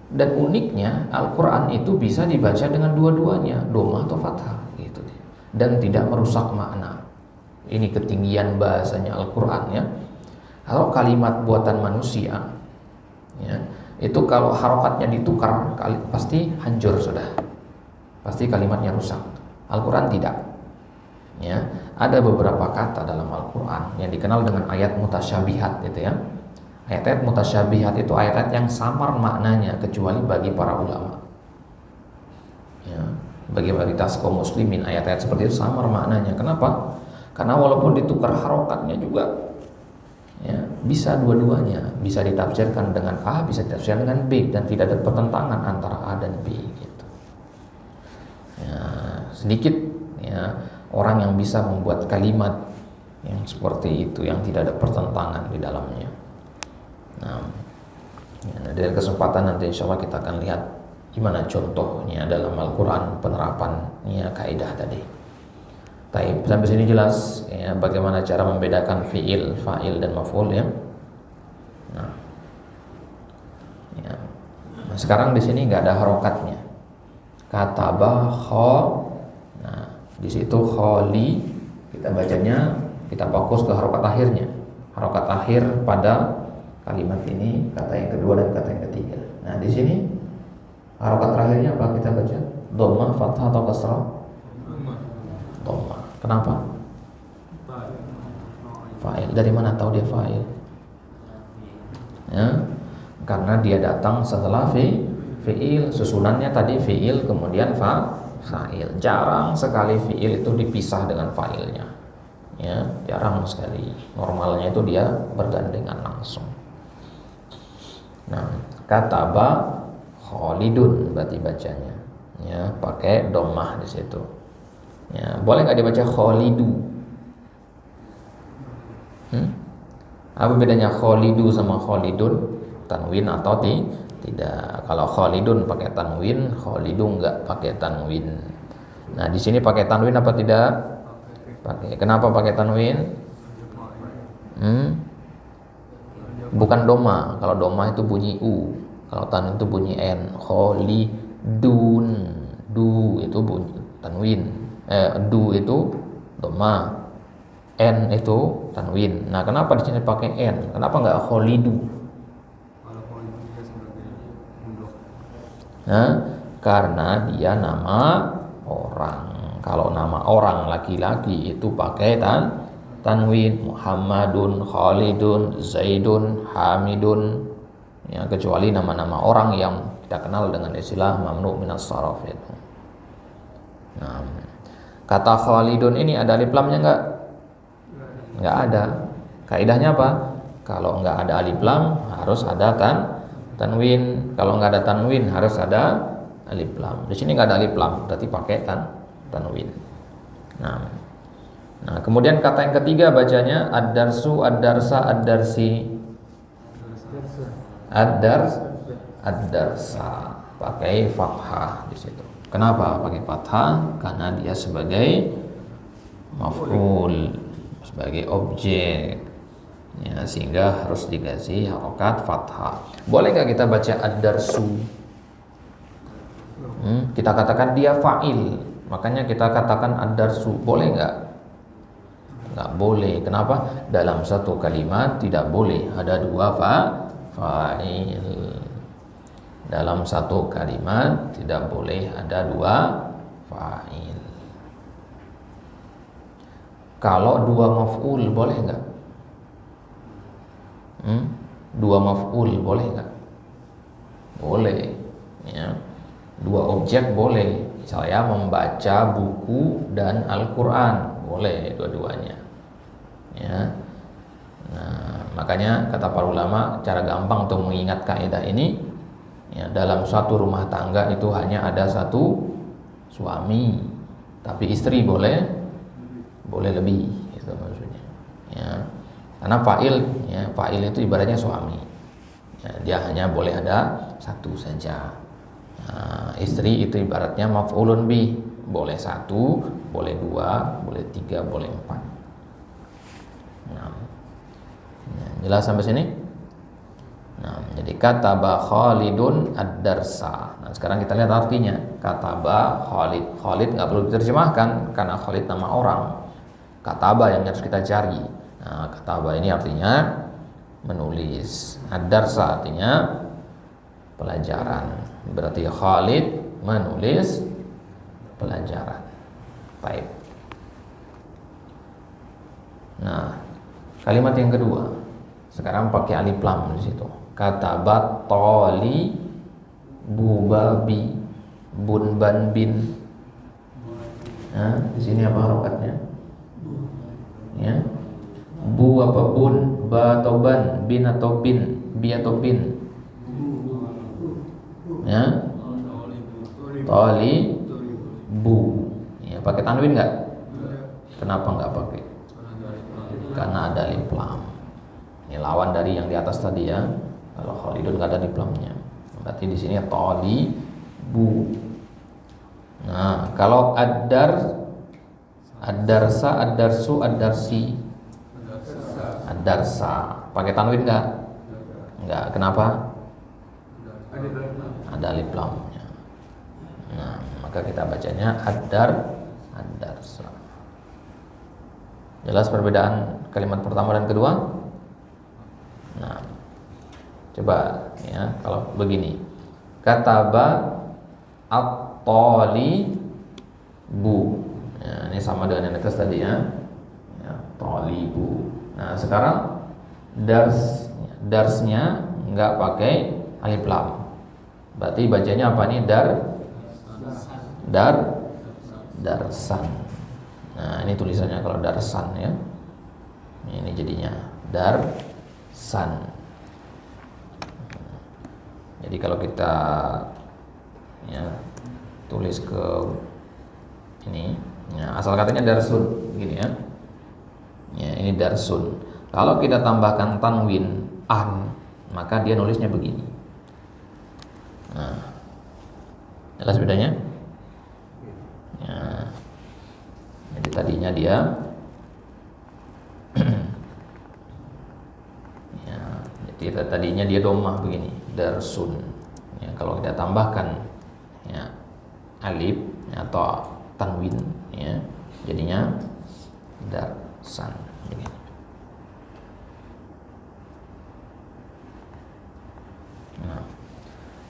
Dan uniknya Al-Quran itu bisa dibaca dengan dua-duanya, domah atau fathah gitu. Dan tidak merusak makna. Ini ketinggian bahasanya Al-Quran ya. Kalau kalimat buatan manusia ya, itu kalau harokatnya ditukar pasti hancur sudah, pasti kalimatnya rusak. Al-Quran tidak. Ya, ada beberapa kata dalam Al-Quran yang dikenal dengan ayat mutasyabihat gitu ya. Ayat-ayat mutasyabihat itu ayat-ayat yang samar maknanya kecuali bagi para ulama. Ya, bagi kita kaum muslimin ayat-ayat seperti itu samar maknanya. Kenapa? Karena walaupun ditukar harokatnya juga ya, bisa dua-duanya, bisa ditafsirkan dengan A, bisa ditafsirkan dengan B, dan tidak ada pertentangan antara A dan B gitu. Ya, sedikit ya orang yang bisa membuat kalimat yang seperti itu yang tidak ada pertentangan di dalamnya. Nah, ya, dari kesempatan nanti insya Allah kita akan lihat Gimana contohnya dalam Al-Quran penerapannya kaidah tadi? Taib, sampai sini jelas ya, bagaimana cara membedakan fiil, fa'il dan maf'ul ya. Nah, ya. Nah sekarang di sini nggak ada harokatnya. Kataba kho, nah di situ kholi kita bacanya, kita fokus ke harokat akhirnya. Harokat akhir pada kalimat ini, kata yang kedua dan kata yang ketiga. Nah di sini harokat terakhirnya apa kita baca? Dhammah, fathah atau kasrah? Dhammah. Kenapa? Fa'il. Dari mana tahu dia fa'il? Ya, karena dia datang setelah fi'il. Susunannya tadi fi'il kemudian fa'il. Jarang sekali fi'il itu dipisah dengan fa'ilnya. Ya, jarang sekali. Normalnya itu dia bergandengan langsung. Nah, kataba Khalidun berarti bacanya, ya pakai dhammah di situ. Ya, boleh nggak dibaca Khalidu? Apa bedanya Khalidu sama Khalidun? Tanwin atau tidak? Kalau Khalidun pakai tanwin, Khalidu nggak pakai tanwin. Nah di sini pakai tanwin apa tidak? Pakai. Kenapa pakai tanwin? Bukan doma. Kalau doma itu bunyi u. Kalau tanwin itu bunyi n. Khalidun, du itu bunyi tanwin. Du itu doma, n itu tanwin. Nah, kenapa di sini pakai n? Kenapa nggak khalidu? Nah, karena dia nama orang. Kalau nama orang laki-laki itu pakai tanwin. Muhammadun, Khalidun, Zaidun, Hamidun. Ya, kecuali nama-nama orang yang kita kenal dengan istilah mamnu minas saraf itu. Nah, kata Khalidun ini ada alif lamnya enggak? Enggak ada. Kaidahnya apa? Kalau enggak ada alif lam harus ada tanwin. Kalau enggak ada tanwin harus ada alif lam. Di sini enggak ada alif lam, berarti pakai tanwin. Nah, kemudian kata yang ketiga bacanya ad-darsu, ad-darsa, ad-darsi. Ad-darsa pakai fathah di situ. Kenapa pakai fathah? Karena dia sebagai maf'ul, sebagai objek. Ya, sehingga harus dikasih harokat fathah. Boleh nggak kita baca ad-darsu? Kita katakan dia fa'il, makanya kita katakan ad-darsu. Boleh nggak? Nggak boleh. Kenapa? Dalam satu kalimat tidak boleh ada dua fa'il. Dalam satu kalimat tidak boleh ada dua fa'il. Kalau dua maf'ul boleh nggak? Dua maf'ul boleh nggak? Boleh. Ya. Dua objek boleh. Saya membaca buku dan Al-Quran, boleh dua-duanya. Ya. Nah, makanya kata para ulama, cara gampang untuk mengingat kaidah ini, ya, dalam suatu rumah tangga itu hanya ada satu suami, tapi istri boleh lebih, itu maksudnya. Ya, karena fa'il itu ibaratnya suami. Ya, dia hanya boleh ada satu saja. Nah, istri itu ibaratnya maf'ulun bih, boleh satu, boleh dua, boleh tiga, boleh empat. Nah, jelas sampai sini? Nah, jadi kataba Khalidun ad-darsa. Nah, sekarang kita lihat artinya. Kataba Khalid. Khalid nggak perlu diterjemahkan karena Khalid nama orang. Kataba yang harus kita cari. Nah, kataba ini artinya menulis. Ad-darsa artinya pelajaran. Berarti Khalid menulis pelajaran. Baik. Nah, kalimat yang kedua. Sekarang pakai alif lam di situ. Katabat toli bubabi bunban bin. Nah, di sini apa harokatnya? Ya. Bu apa bun, ba atau ban, bin atau bin, bi atau bin. Ya. Toli bu. Ya, pakai tanwin enggak? Kenapa enggak pakai? Karena ada alif lam. Ini lawan dari yang di atas tadi ya. Kalau Khalidun enggak ada alif lamnya. Berarti di sini toli bu. Nah, kalau ad-darsa, ad-darsu, ad-darsi, ad-darsa, pakai tanwin enggak? Enggak. Kenapa? Ada alif lamnya. Nah, maka kita bacanya ad-darsa. Jelas perbedaan kalimat pertama dan kedua? Nah, coba ya, kalau begini. Kataba at-talibu. Ya, ini sama dengan yang atas tadi ya. Ya, talibu. Nah, sekarang darsnya enggak pakai alif lam. Berarti bacanya apa nih? Darsan. Nah, ini tulisannya kalau darsan ya. Ini jadinya darsan. Jadi kalau kita ya tulis ke ini, ya, asal katanya darsun gini ya. Ya, ini darsun. Kalau kita tambahkan tanwin an, maka dia nulisnya begini. Nah, jelas bedanya? Ya. Jadi tadinya dia ya, jadi tadinya dia domah begini, darsun. Ya, kalau kita tambahkan ya alif ya, atau tanwin ya, jadinya darsan begini. Nah,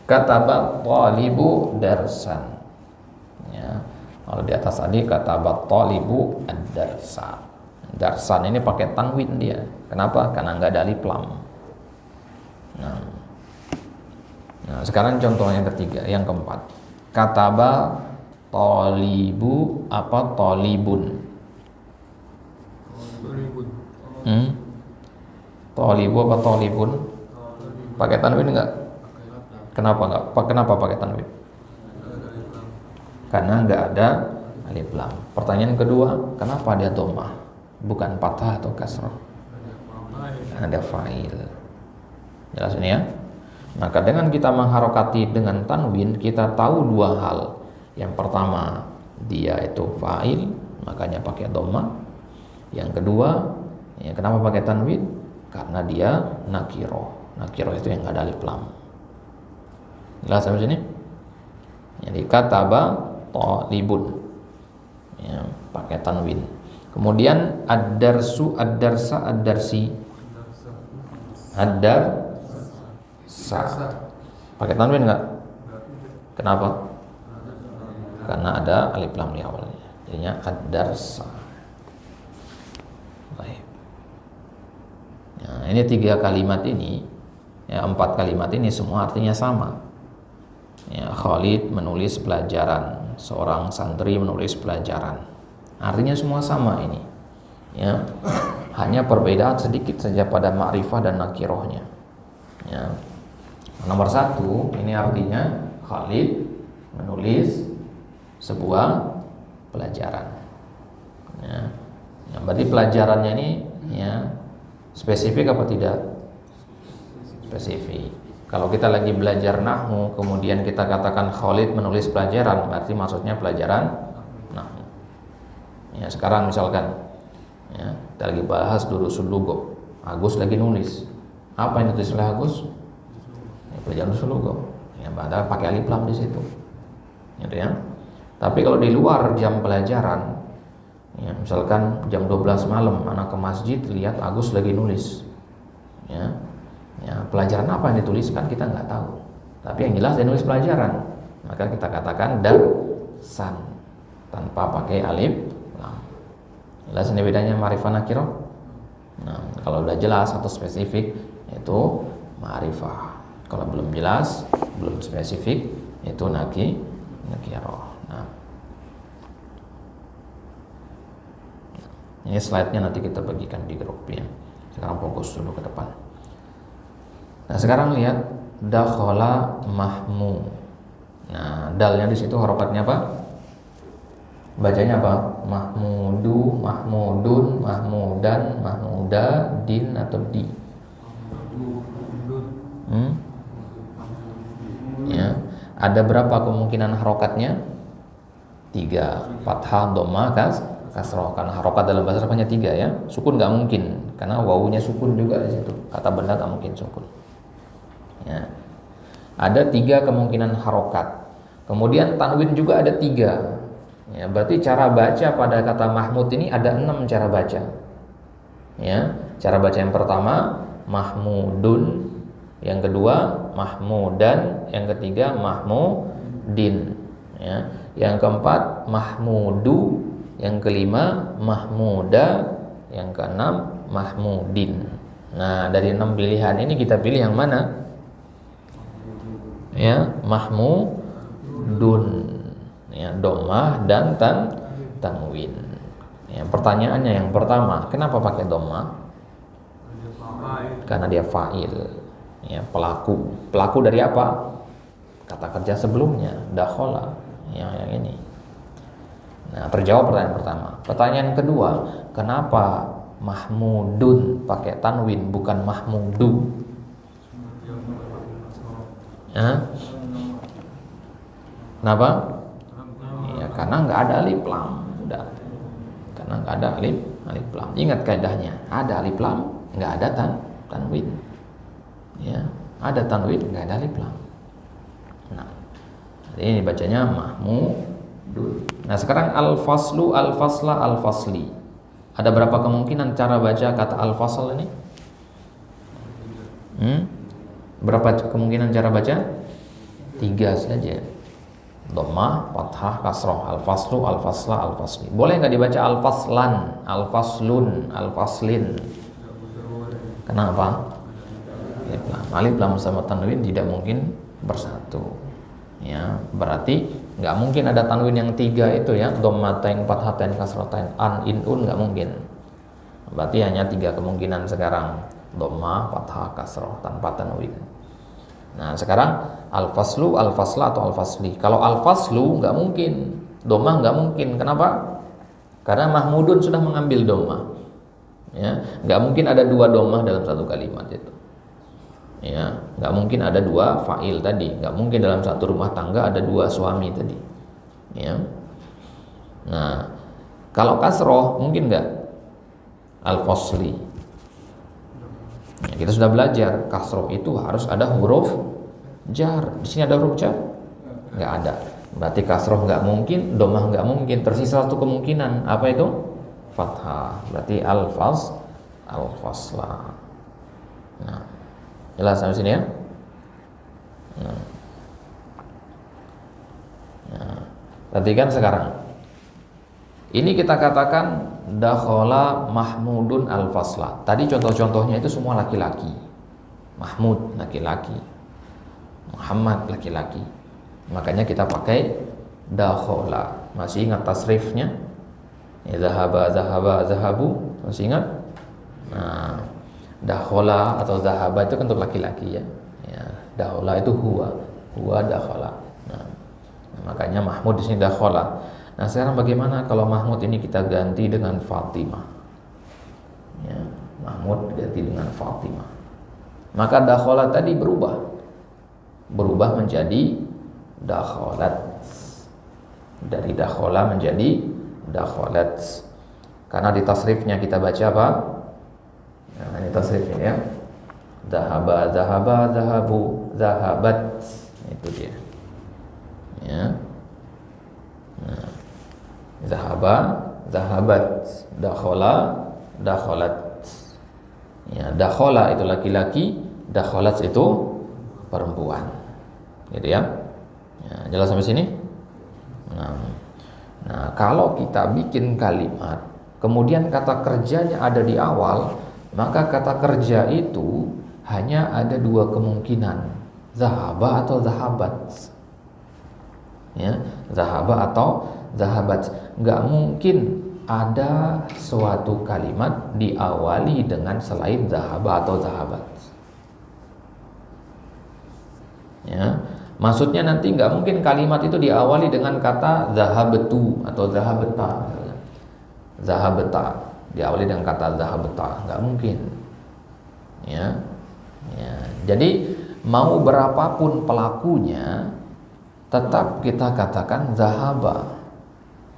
kataba talibu darsan. Ya. Kalau di atas tadi katabat talibu ad-darsa. Darsan ini pakai tanwin dia. Kenapa? Karena enggak ada alif lam. Nah, sekarang contoh yang ketiga, yang keempat. Kataba talibu apa talibun? Talibu apa talibun? Pakai tanwin enggak? Kenapa enggak? Kenapa pakai tanwin? Karena enggak ada alif lam. Pertanyaan kedua, kenapa dia dhammah bukan fathah atau kasrah? Ada fa'il. Jelas ini ya? Maka dengan kita mengharokati dengan tanwin, kita tahu dua hal. Yang pertama, dia itu fa'il, makanya pakai dhammah. Yang kedua, ya kenapa pakai tanwin? Karena dia nakiroh. Nakiroh itu yang enggak ada alif lam. Jelas sampai sini? Jadi kataba talibun ya, pakai tanwin. Kemudian ad-darsu, ad-darsa, ad-darsi, ad-darsa pakai tanwin enggak? Kenapa? Karena ada alif lam di awalnya. Jadinya ad-darsa. Baik. Nah, ini 3 kalimat ini ya, 4 kalimat ini semua artinya sama. Ya, Khalid menulis pelajaran, seorang santri menulis pelajaran. Artinya semua sama ini. Ya, hanya perbedaan sedikit saja pada ma'rifah dan nakirohnya. Ya. Nomor 1, ini artinya Khalid menulis sebuah pelajaran. Ya. Ya, berarti pelajarannya ini ya spesifik apa tidak? Spesifik. Kalau kita lagi belajar nahwu, kemudian kita katakan Khalid menulis pelajaran, berarti maksudnya pelajaran nahwu. Ya, sekarang misalkan ya, kita lagi bahas durusul lugha. Agus lagi nulis. Apa yang ditulis oleh Agus? Ya, pelajaran durusul lugha. Ya, padahal pakai alif lam di situ. Gitu ya. Tapi kalau di luar jam pelajaran, ya, misalkan jam 12 malam anak ke masjid lihat Agus lagi nulis. Ya. Ya, pelajaran apa yang dituliskan kita nggak tahu. Tapi yang jelas dia nulis pelajaran. Maka kita katakan darsan tanpa pakai alif lam. Jelas ini bedanya ma'rifah nakirah. Nah, kalau udah jelas atau spesifik itu ma'rifah. Kalau belum jelas, belum spesifik itu nakirah. Nah, ini slide-nya nanti kita bagikan di grup ya. Sekarang fokus dulu ke depan. Nah, sekarang lihat dakhala mahmu. Nah, dalnya di situ harokatnya apa? Bacanya apa? Mahmudu, mahmudun, mahmudan, mahmuda, din atau di? Ya. Ada berapa kemungkinan harokatnya? 3. Fathah, dhammah, kasroh. Karena harokat dalam bahasa Arab hanya 3 ya. Sukun nggak mungkin, karena wawunya sukun juga di situ. Kata benda nggak mungkin sukun. Ya. Ada 3 kemungkinan harokat. Kemudian tanwin juga ada 3. Ya, berarti cara baca pada kata Mahmud ini ada 6 cara baca. Ya, cara baca yang pertama Mahmudun, yang kedua Mahmudan, yang ketiga Mahmudin, ya. Yang keempat Mahmudu, yang kelima Mahmuda, yang keenam Mahmudin. Nah, dari 6 pilihan ini kita pilih yang mana? Ya, Mahmudun, ya, dhammah dan tanwin. Ya, pertanyaannya yang pertama, kenapa pakai dhammah? Karena dia fa'il, ya, pelaku. Pelaku dari apa? Kata kerja sebelumnya, dakhala, ya, yang ini. Nah, terjawab pertanyaan pertama. Pertanyaan kedua, kenapa Mahmudun pakai tanwin bukan Mahmudu? Ya. Kenapa? Ya, karena nggak ada alif lam, udah. Karena nggak ada alif lam. Ingat kaidahnya, ada alif lam, nggak ada tanwin. Ya, ada tanwin, nggak ada alif lam. Nah, ini bacanya Mahmudun. Nah, sekarang al-faslu, al-fasla, al-fasli. Ada berapa kemungkinan cara baca kata al-fasl ini? Berapa kemungkinan cara baca? 3 saja. Dhammah, fathah, kasroh. Al-faslu, al-fasla, al-fasli. Boleh nggak dibaca al-faslan, al-faslun, al-faslin? Kenapa? Alif lam sama tanwin tidak mungkin bersatu. Ya, berarti nggak mungkin ada tanwin yang 3 itu ya, dhammatain, fathatain, kasratain, an, in, un, nggak mungkin. Berarti hanya 3 kemungkinan sekarang, dhammah, fathah, kasrah tanpa tanwin. Nah, sekarang al-faslu, al-fasla atau al-fasli. Kalau al-faslu nggak mungkin, dhammah nggak mungkin. Kenapa? Karena Mahmudun sudah mengambil dhammah. Ya, nggak mungkin ada 2 dhammah dalam satu kalimat itu. Ya, nggak mungkin ada 2 fa'il tadi, nggak mungkin dalam satu rumah tangga ada 2 suami tadi. Ya. Nah, kalau kasroh mungkin nggak? Al-fasli. Ya, kita sudah belajar kasroh itu harus ada huruf jar. Di sini ada huruf jar? Nggak ada. Berarti kasroh nggak mungkin, dhammah nggak mungkin. Tersisa satu kemungkinan, apa itu? Fathah. Berarti al-fasla. Nah, jelas sampai sini ya? Nah, perhatikan sekarang. Ini kita katakan dakhala Mahmudun al-fasla. Tadi contoh-contohnya itu semua laki-laki. Mahmud laki-laki, Muhammad laki-laki. Makanya kita pakai dakhala. Masih ingat tasrifnya? Ya, zahaba, zahaba, zahabu. Masih ingat? Nah, dakhala atau zahaba itu kan untuk laki-laki ya. Ya, dakhala itu huwa dakhala. Nah, makanya Mahmud di sini dakhala. Nah, sekarang bagaimana kalau Mahmud ini kita ganti dengan Fatimah? Ya, Mahmud ganti dengan Fatimah. Maka dakhala tadi berubah menjadi dakhalat. Dari dakhala menjadi dakhalat. Karena di tasrifnya kita baca apa? Nah, ini tasrifnya ya. Zahaba, zahaba, zahabu, zahabat. Itu dia. Ya. Nah, zahaba, zahabat, dakhala, dakhalat. Ya, dakhala itu laki-laki, dakhalat itu perempuan. Gitu ya. Ya, jelas sampai sini? Nah, kalau kita bikin kalimat, kemudian kata kerjanya ada di awal, maka kata kerja itu hanya ada 2 kemungkinan, zahaba atau zahabat. Ya, zahaba atau zahabat. Nggak mungkin ada suatu kalimat diawali dengan selain zahaba atau zahabat. Ya, maksudnya nanti nggak mungkin kalimat itu diawali dengan kata zahabtu atau zahabta. Zahabta diawali dengan kata zahabta, nggak mungkin. Ya, ya. Jadi mau berapapun pelakunya, tetap kita katakan zahaba.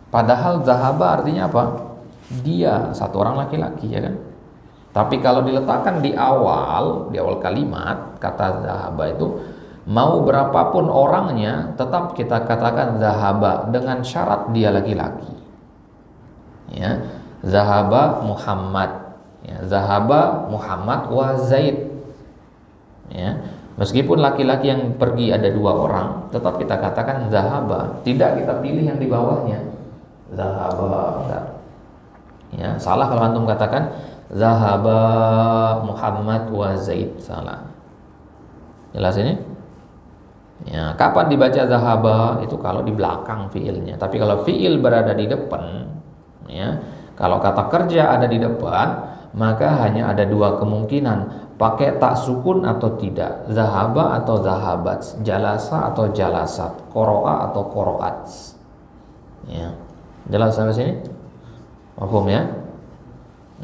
Padahal zahaba artinya apa? Dia, satu orang laki-laki, ya kan? Tapi kalau diletakkan di awal kalimat kata zahaba itu, mau berapapun orangnya tetap kita katakan zahaba dengan syarat dia laki-laki. Ya, zahaba Muhammad. Ya, zahaba Muhammad wa Zaid. Ya, meskipun laki-laki yang pergi ada 2 orang, tetap kita katakan zahaba. Tidak kita pilih yang di bawahnya. Zahaba, enggak. Ya, salah kalau antum katakan zahaba Muhammad wa Zaid, salah. Jelas ini? Ya, kapan dibaca zahaba? Itu kalau di belakang fiilnya. Tapi kalau fiil berada di depan, ya, kalau kata kerja ada di depan, maka hanya ada 2 kemungkinan, pakai tak sukun atau tidak, zahaba atau zahabat, jalasa atau jalasat, qoro'a atau qoro'at. Ya. Jelas sampai sini? Paham ya?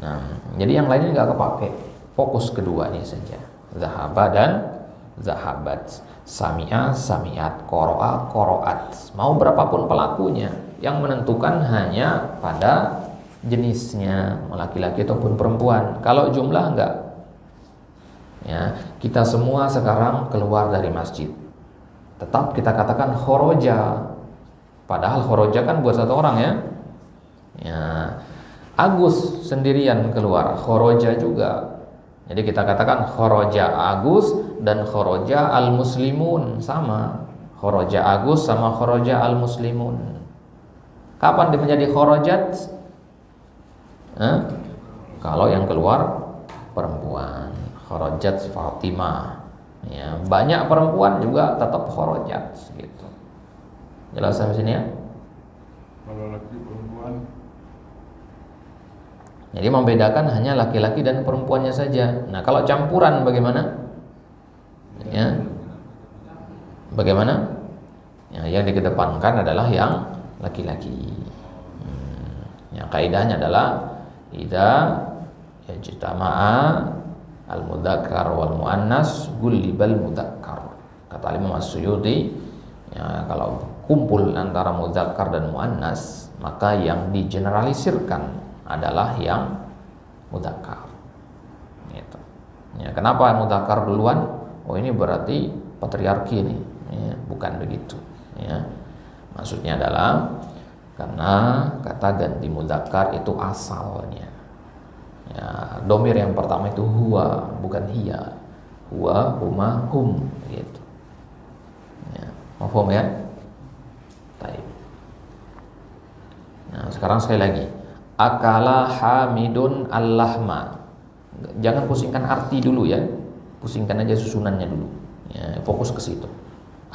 Nah, jadi yang lainnya nggak kepake. Fokus kedua ini saja. Zahaba dan zahabat. Sami'a, sami'at, qoro'a, qoro'at. Mau berapapun pelakunya, yang menentukan hanya pada jenisnya, laki-laki ataupun perempuan. Kalau jumlah enggak. Ya, kita semua sekarang keluar dari masjid. Tetap kita katakan khoroja. Padahal khoroja kan buat 1 orang, ya. Ya, Agus sendirian keluar, khoroja juga. Jadi kita katakan khoroja Agus dan khoroja al-muslimun, sama. Khoroja Agus sama khoroja al-muslimun. Kapan dia menjadi khorojat? Kalau yang keluar perempuan, khorojat Fatimah. Ya, banyak perempuan juga tetap khorojat gitu. Jelas sampai sini, ya? Kalau laki perempuan. Jadi membedakan hanya laki-laki dan perempuannya saja. Nah, kalau campuran bagaimana? Ya. Bagaimana? Ya, yang dikedepankan adalah yang laki-laki. Ya, kaidahnya adalah idza yajtama'a al-mudzakkar wal muannas gullibal mudzakkar. Kata Imam As-Suyuti, ya, kalau kumpul antara mudzakkar dan muannas, maka yang digeneralisirkan adalah yang mudzakkar. Gitu. Ya, kenapa mudzakkar duluan? Oh, ini berarti patriarki nih. Ya, bukan begitu. Ya. Maksudnya adalah karena kata ganti mudzakkar itu asalnya. Ya, domir yang pertama itu huwa, bukan hiya. Huwa, huma, hum, gitu. Ya, mafhum ya? Baik. Nah, sekarang sekali lagi. Akala hamidun al-lahma. Jangan pusingkan arti dulu, ya. Pusingkan aja susunannya dulu. Ya, fokus ke situ.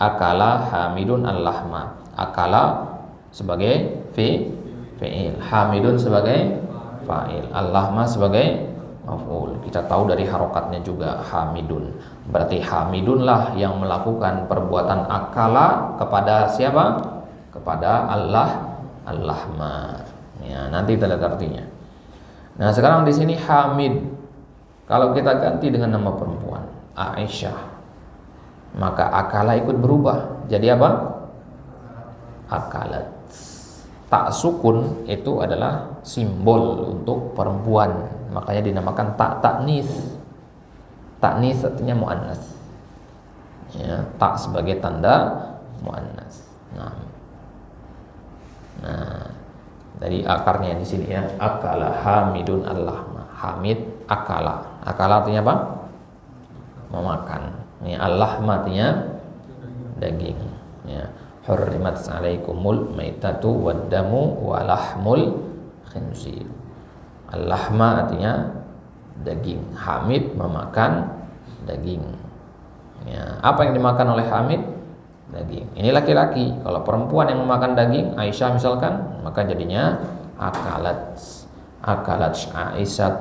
Akala hamidun al-lahma. Akala sebagai fi'il, hamidun sebagai fa'il, al-lahma sebagai maf'ul. Kita tahu dari harokatnya juga hamidun. Berarti hamidun lah yang melakukan perbuatan akala kepada siapa? Kepada al-lahma. Ya, nanti kita lihat artinya. Nah, sekarang di sini hamid. Kalau kita ganti dengan nama perempuan, Aisyah, maka akala ikut berubah. Jadi apa? Akalat. Tak sukun itu adalah simbol untuk perempuan, makanya dinamakan tak taknis. Taknis artinya muannas. Ya, tak sebagai tanda muannas. Nah, dari akarnya di sini, ya, akala hamidun allahma. Hamid akala. Akala artinya apa? Memakan. Ini allahma artinya daging. Ya. Hurrimat 'alaikumul maitatu waddamu wa lahmul khinzir. Al-lahma artinya daging. Hamid memakan daging. Ya, apa yang dimakan oleh Hamid? Daging. Ini laki-laki. Kalau perempuan yang memakan daging, Aisyah misalkan, maka jadinya akalat. Akalat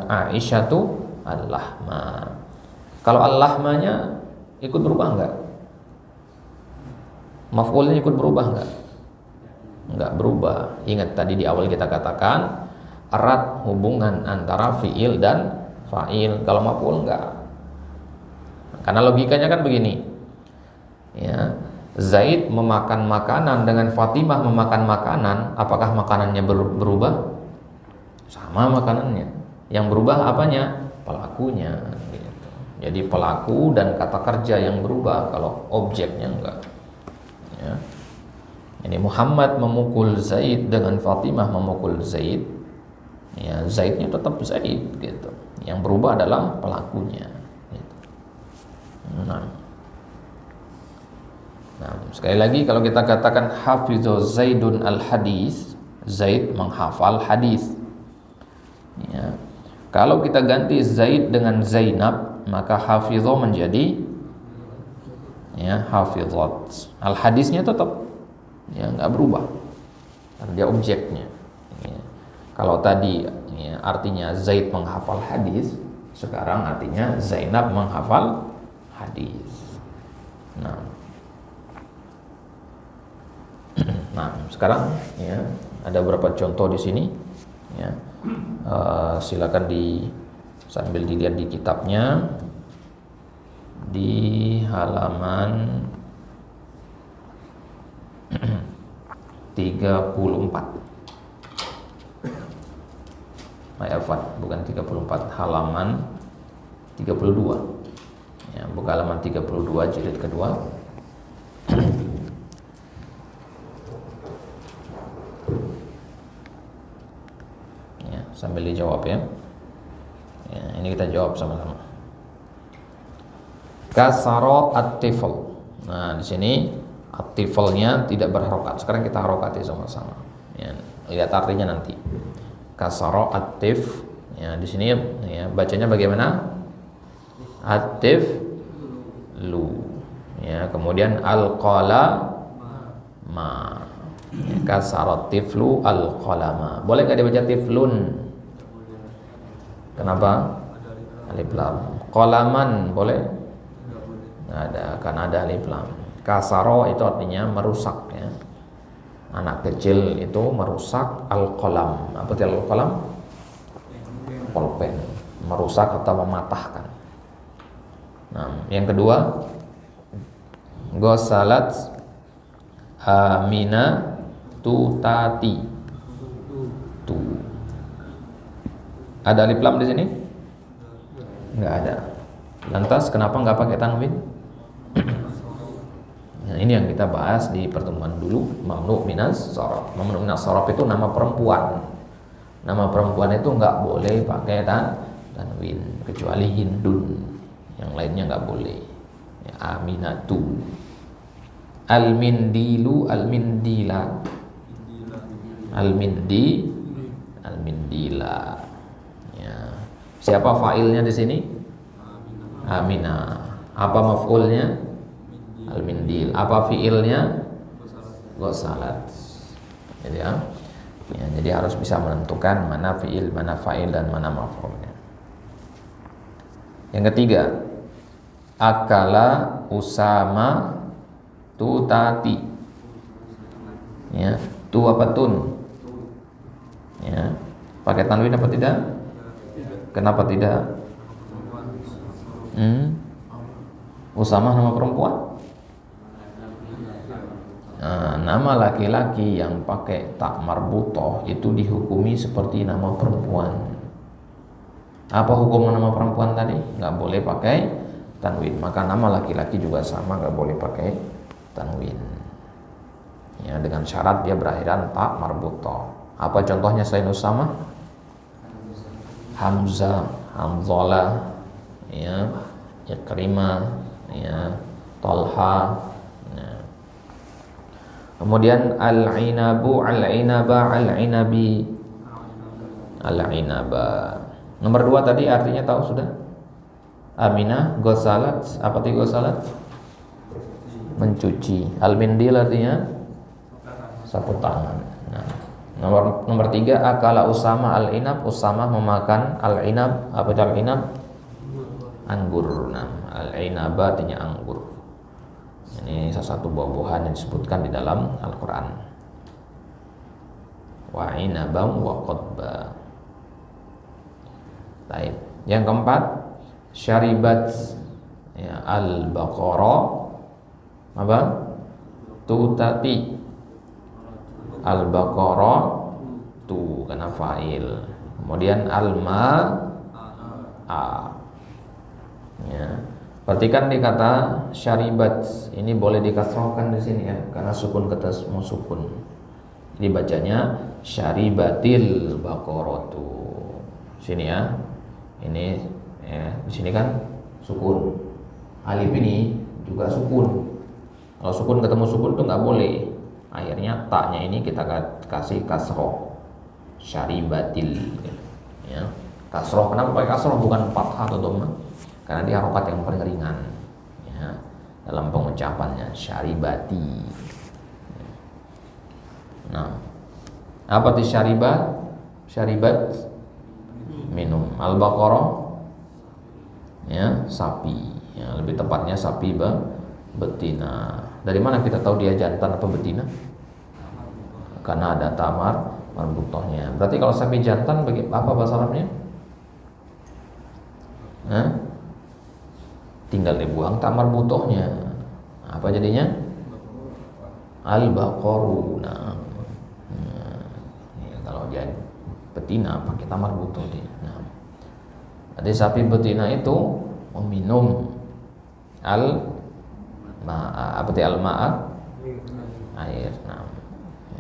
Aisyatu al-lahma. Kalau al-lahmanya ikut berubah enggak? Maf'ulnya ikut berubah enggak? Enggak berubah. Ingat tadi di awal kita katakan erat hubungan antara fi'il dan fa'il. Kalau maf'ul enggak. Karena logikanya kan begini. Ya, Zaid memakan makanan dengan Fatimah memakan makanan, apakah makanannya berubah? Sama makanannya. Yang berubah apanya? Pelakunya gitu. Jadi pelaku dan kata kerja yang berubah, kalau objeknya enggak. Ya. Ini Muhammad memukul Zaid dengan Fatimah memukul Zaid. Ya, Zaidnya tetap Zaid gitu. Yang berubah adalah pelakunya gitu. Nah, sekali lagi kalau kita katakan hafizu Zaidun al-hadis, Zaid menghafal hadis. Ya. Kalau kita ganti Zaid dengan Zainab, maka hafizu menjadi ya hafizat. Al-hadisnya tetap ya enggak berubah. Karena dia objeknya. Ya. Kalau tadi ya, artinya Zaid menghafal hadis, sekarang artinya Zainab menghafal hadis. Nah, sekarang ya ada beberapa contoh di sini. Ya, silakan sambil dilihat di kitabnya di halaman 34. Bukan 34, halaman 32. Ya, buka halaman 32 jilid kedua. Ya, sambil dijawab ya. Ya, ini kita jawab sama-sama. Kasara at-tifl. Nah, di sini at-tiflnya tidak berharokat. Sekarang kita harokati sama-sama. Ya, lihat artinya nanti. Kasara at-tif. Ya, di sini ya bacanya bagaimana? At-tif lu. Ya, kemudian al-qala ma. Ya, kasara tiflu al-qalama. Boleh enggak dibaca tiflun? Kenapa? Alif lam. Qalaman boleh? Enggak ada, karena ada alif lam. Kasaro itu artinya merusak ya. Anak kecil itu merusak al-qalam. Apa itu al-qalam? Pulpen. Merusak atau mematahkan. Nah, yang kedua, gosalat amina tutati. Tu. Ada alif lam di sini? Enggak ada. Lantas kenapa enggak pakai tanwin? Nah, ini yang kita bahas di pertemuan dulu. Mamnu minas sharaf. Mamnu minas sharaf itu nama perempuan. Nama perempuan itu enggak boleh pakai tanwin kecuali Hindun. Yang lainnya enggak boleh. Ya, Aminatu. Al-mindilu, al-mindila. Al-mindi, al-mindila. Ya. Siapa fa'ilnya di sini? Aminah. Apa maf'ulnya? Al-mindil. Apa fi'ilnya? Ghasalat. Jadi ya. Ya, jadi harus bisa menentukan mana fi'il, mana fa'il dan mana maf'ulnya. Yang ketiga, akala Usama tutati. Ya, tu apa tun? Ya, pakai tanwin apa tidak? Kenapa tidak? Usama nama perempuan? Nah, nama laki-laki yang pakai tak marbutoh itu dihukumi seperti nama perempuan. Apa hukum nama perempuan tadi? Nggak boleh pakai tanwin. Maka nama laki-laki juga sama, nggak boleh pakai tanwin. Ya, dengan syarat dia berakhiran tak marbutoh. Apa contohnya selain Usama? Hamzah, Hamzalah, ya, Ikrimah, ya, Talha. Ya. Kemudian al-inabu, al-inaba, al-inabi, al-inaba. Nomor 2 tadi artinya tahu sudah? Aminah, ghasalat. Apa itu ghasalat? Mencuci. Al-mindil artinya sapu tangan. Nah, nomor 3 akala Usama al-inab. Usama memakan al-inab. Apa itu al-inab? Anggur. Nah, al-inaba artinya anggur. Ini salah satu buah-buahan yang disebutkan di dalam Al-Quran. Wa inabam wa qadba. Baik. Yang keempat, syaribat ya, al-baqara apa? tutati. Al-Baqarah tu karena fa'il. Kemudian al-ma'a. Ya. Perhatikan di kata syaribat ini boleh dikasrohkan di sini ya, karena sukun kata semua sukun. Jadi bacanya syaribatil baqaratu. Sini ya. Ini ya, di sini kan sukun. Alif ini juga sukun. Kalau sukun ketemu sukun tuh nggak boleh. Akhirnya taknya ini kita kasih kasroh. Syaribatil. Ya. Kasroh, kenapa pakai kasroh bukan fathah atau dhamma? Karena dia harokat yang paling ringan ya, dalam pengucapannya. Syaribati. Nah, apa itu syaribat? Syaribat minum. Al-Baqarah ya, sapi ya, lebih tepatnya sapi betina. Dari mana kita tahu dia jantan apa betina? Karena ada tamar marbutohnya. Berarti kalau sapi jantan apa bahasa Arabnya? Tinggal dibuang tamar butohnya. Apa jadinya? Al-Baqaru. Nah, ya, kalau dia betina pakai tamar butoh dia. Nah, jadi sapi betina itu meminum al-ma'a. Apa itu al-ma'a? Air. Nah,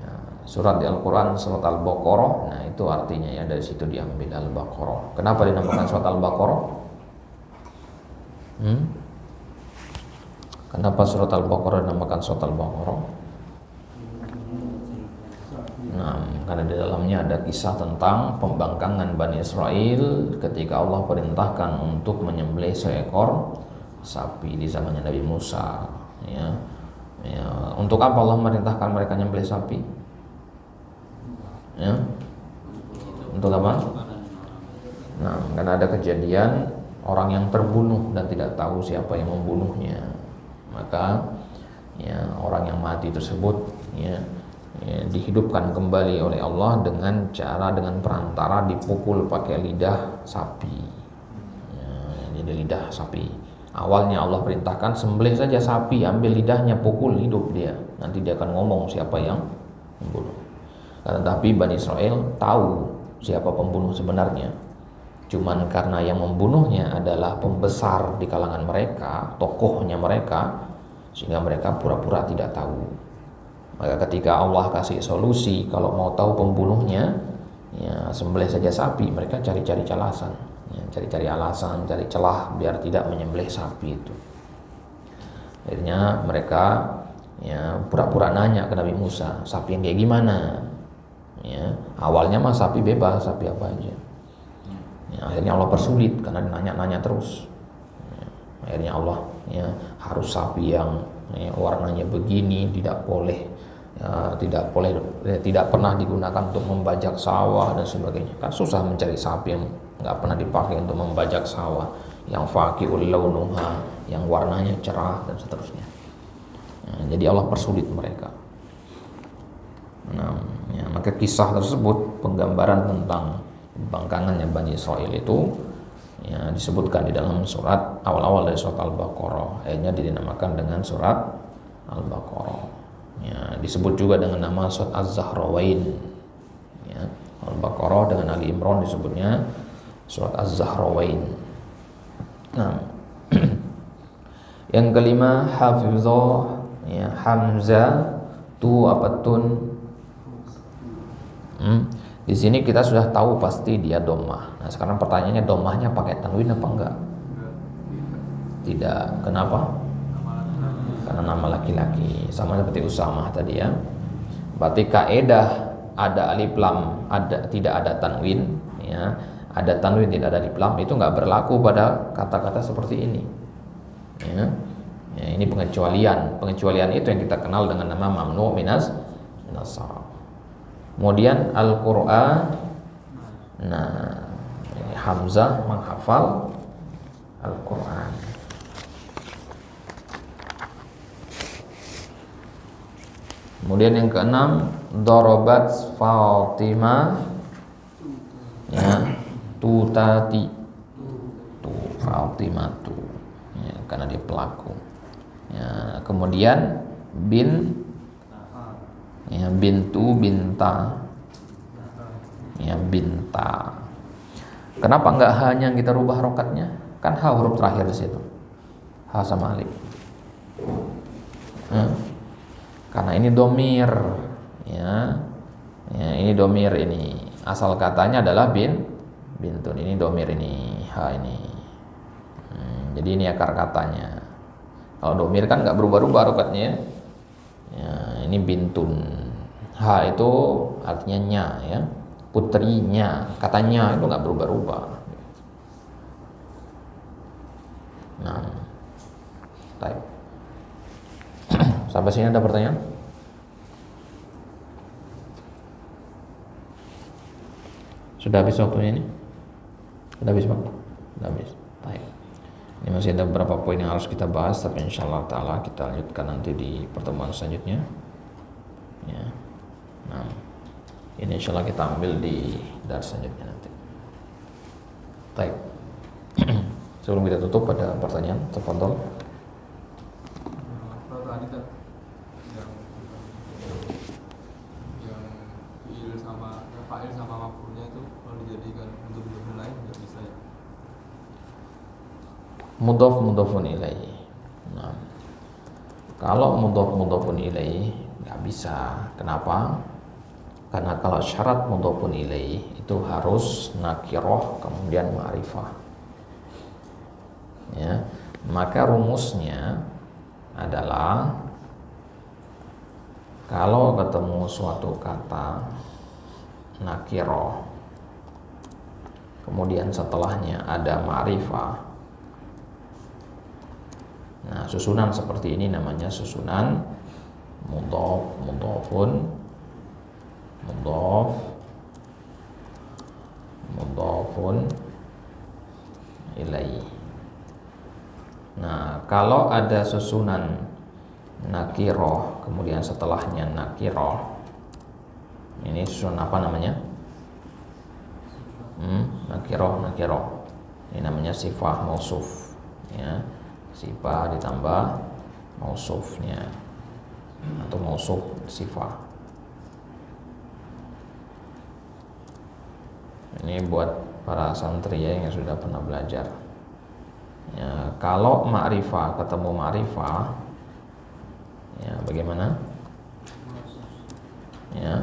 ya, surat di Al-Quran surat Al-Baqarah. Nah, itu artinya ya, dari situ diambil Al-Baqarah. Kenapa dinamakan surat Al-Baqarah? Kenapa surat Al-Baqarah dinamakan surat Al-Baqarah? Nah, karena di dalamnya ada kisah tentang pembangkangan Bani Israel ketika Allah perintahkan untuk menyembelih seekor sapi di zamannya Nabi Musa. Ya, untuk apa Allah merintahkan mereka menyembelih sapi? Ya, untuk apa? Nah, karena ada kejadian orang yang terbunuh dan tidak tahu siapa yang membunuhnya, maka ya, orang yang mati tersebut ya, dihidupkan kembali oleh Allah dengan perantara dipukul pakai lidah sapi ya, jadi lidah sapi. Awalnya Allah perintahkan sembelih saja sapi, ambil lidahnya, pukul, hidup dia, nanti dia akan ngomong siapa yang membunuh. Tapi Bani Israel tahu siapa pembunuh sebenarnya. Cuman karena yang membunuhnya adalah pembesar di kalangan mereka, tokohnya mereka, sehingga mereka pura-pura tidak tahu. Maka ketika Allah kasih solusi, kalau mau tahu pembunuhnya, ya sembelih saja sapi. Mereka cari-cari alasan, ya, cari celah biar tidak menyembelih sapi itu. Akhirnya mereka ya pura-pura nanya ke Nabi Musa, sapi yang kayak gimana? Ya, awalnya mah sapi bebas, sapi apa aja. Ya, akhirnya Allah persulit karena nanya-nanya terus. Ya, akhirnya Allah ya, harus sapi yang ya, warnanya begini, tidak pernah digunakan untuk membajak sawah dan sebagainya. Kan susah mencari sapi yang nggak pernah dipakai untuk membajak sawah, yang faqiul launuha, yang warnanya cerah dan seterusnya. Ya, jadi Allah persulit mereka. Nah, ya, maka kisah tersebut penggambaran tentang bangkangannya Bani Israel itu ya, disebutkan di dalam surat awal-awal dari surat Al-Baqarah. Akhirnya dinamakan dengan surat Al-Baqarah. Ya, disebut juga dengan nama surat Az-Zahrawain. Ya, Al-Baqarah dengan Ali Imran disebutnya surat Az-Zahrawain. Nah, yang kelima hafizah ya, Hamzah tu apa tun. Di sini kita sudah tahu pasti dia dhammah. Nah, sekarang pertanyaannya dhammahnya pakai tanwin apa enggak? Tidak. Kenapa? Karena nama laki-laki. Sama seperti Usamah tadi ya. Berarti kaidah ada alif lam, tidak ada tanwin ya. Ada tanwin tidak ada alif lam itu enggak berlaku pada kata-kata seperti ini. Ya. Ya, ini pengecualian. Pengecualian itu yang kita kenal dengan nama mamnu minas sarf. Kemudian Al-Quran. Nah, Hamzah menghafal Al-Quran. Kemudian yang keenam, dorobat Fatimah ya, tutati tu Fatimah tu ya, karena dia pelaku ya. Kemudian bin Ya, bintu, binta. Ya, binta. Kenapa enggak hanya kita rubah rokatnya? Kan ha huruf terakhir di situ. Ha sama alif. Karena ini domir, ya. Ya, ini domir ini. Asal katanya adalah bintun. Ini domir ini, ha ini. Jadi ini akar katanya. Kalau domir kan nggak berubah-ubah rokatnya. Ya, ini bintun. Ha itu artinya nya, ya. Putrinya, katanya itu nggak berubah-ubah. Nah, baik. Sampai sini ada pertanyaan? Sudah habis waktunya ini? Sudah habis Pak? Sudah habis. Baik. Ini masih ada beberapa poin yang harus kita bahas, tapi insyaallah taala kita lanjutkan nanti di pertemuan selanjutnya. Ya. Nah, ini insyaallah kita ambil di dars selanjutnya nanti. Baik. Sebelum kita tutup, ada pertanyaan? Tafadhol. Fa'il sama maf'ulnya itu kalau dijadikan untuk bentuk lain nggak bisa ya? Mudhafun ilaih. Nah, kalau mudhafun ilaih nggak bisa. Kenapa? Karena kalau syarat mudhafun ilaih itu harus nakirah kemudian ma'rifah. Ya, maka rumusnya adalah kalau ketemu suatu kata nakirah kemudian setelahnya ada ma'rifah, nah susunan seperti ini namanya susunan mudhaf, mudhafun, mudhaf, mudhafun ilaih. Nah, kalau ada susunan nakirah kemudian setelahnya nakirah, ini susunan apa namanya? Nakirah. Ini namanya sifah mausuf, ya. Sifah ditambah mausufnya atau mausuf sifah. Ini buat para santri ya yang sudah pernah belajar. Ya, kalau ma'rifah ketemu ma'rifah, ya bagaimana? Ya,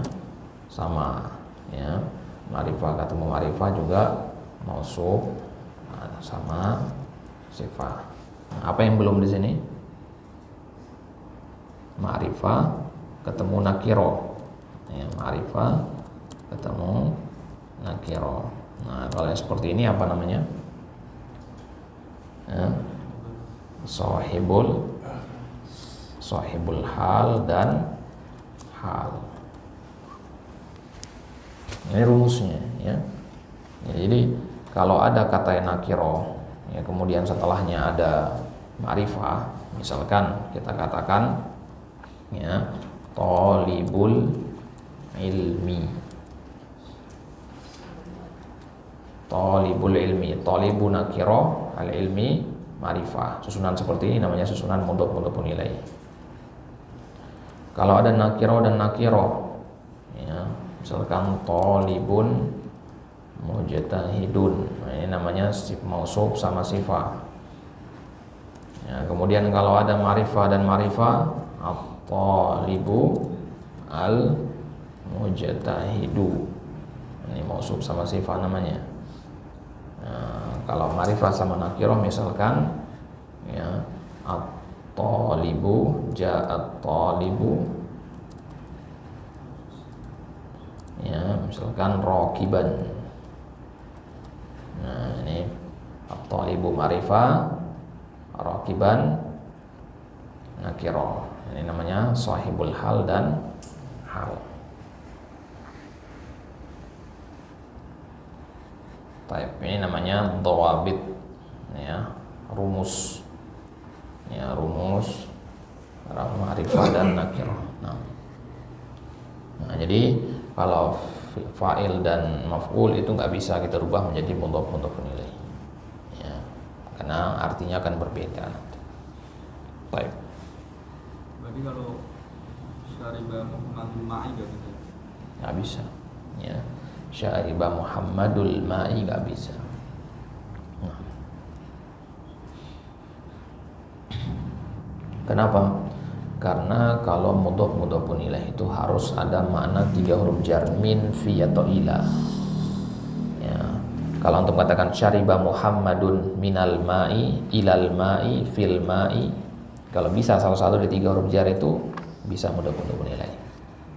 sama, ya. Ma'rifah ketemu ma'rifah juga mausuf, sama sifah. Nah, apa yang belum di sini? Ma'rifah ketemu nakiro, ya, ma'rifah ketemu nakiro. Nah, kalau yang seperti ini apa namanya? Ya, sahibul hal dan hal. Ini rumusnya, ya. Jadi kalau ada kata yang nakiro, ya, kemudian setelahnya ada ma'rifah, misalkan kita katakan, ya, thalibul ilmi, thalibul ilmi, thalibu nakiro, al ilmi ma'rifah. Susunan seperti ini namanya susunan mudhaf ilaih. Kalau ada nakiro dan nakiro, ya, misalkan thalibun mujtahidun, nah, ini namanya mausuf sama sifah. Ya, kemudian kalau ada ma'rifah dan ma'rifah, at-thalibu al-mujtahidu, ini mausuf sama sifah namanya. Nah, kalau ma'rifah sama nakirah misalkan, ya, at-thalibu ja'at thalibu, ya, misalkan raqiban. Nah, ini at-thalibu ma'rifah, raqiban nakirah. Ini namanya sahibul hal dan hal. Taib, ini namanya dhawabit, ya, rumus. Ya, rumus ma'rifah dan nakirah. Nah, jadi kalau fa'il dan maf'ul itu nggak bisa kita rubah menjadi mudhaf ilaih, ya, karena artinya akan berbeda nanti. Baik. Berarti kalau Syariba Muhammadul Ma'i gak bisa. Nggak bisa. Ya. Syariba Muhammadul Ma'i nggak bisa. Nah. Kenapa? Karena kalau mudhofun ilaih itu harus ada makna 3 huruf jar, min, fi atau ila. Ya. Kalau untuk katakan syariba Muhammadun minal ma'i ilal ma'i fil ma'i, kalau bisa salah satu dari 3 huruf jar itu bisa mudhofun ilaih.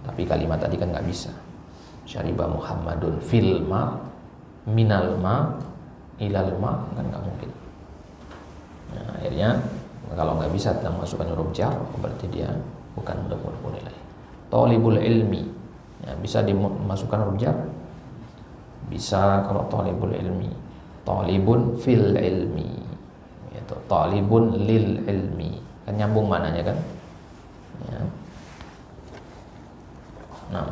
Tapi kalimat tadi kan nggak bisa. Syariba Muhammadun fil ma minal ma ilal ma, kan nggak mungkin. Nah, akhirnya kalau nggak bisa kita masukkan huruf jar, berarti dia bukan mudhofun ilaih. Talibul ilmi, ya, bisa dimasukkan huruf jar? Bisa. Kalau talibul ilmi, talibun fil ilmi, itu talibun lil ilmi, kan nyambung mananya kan? Ya. Nah,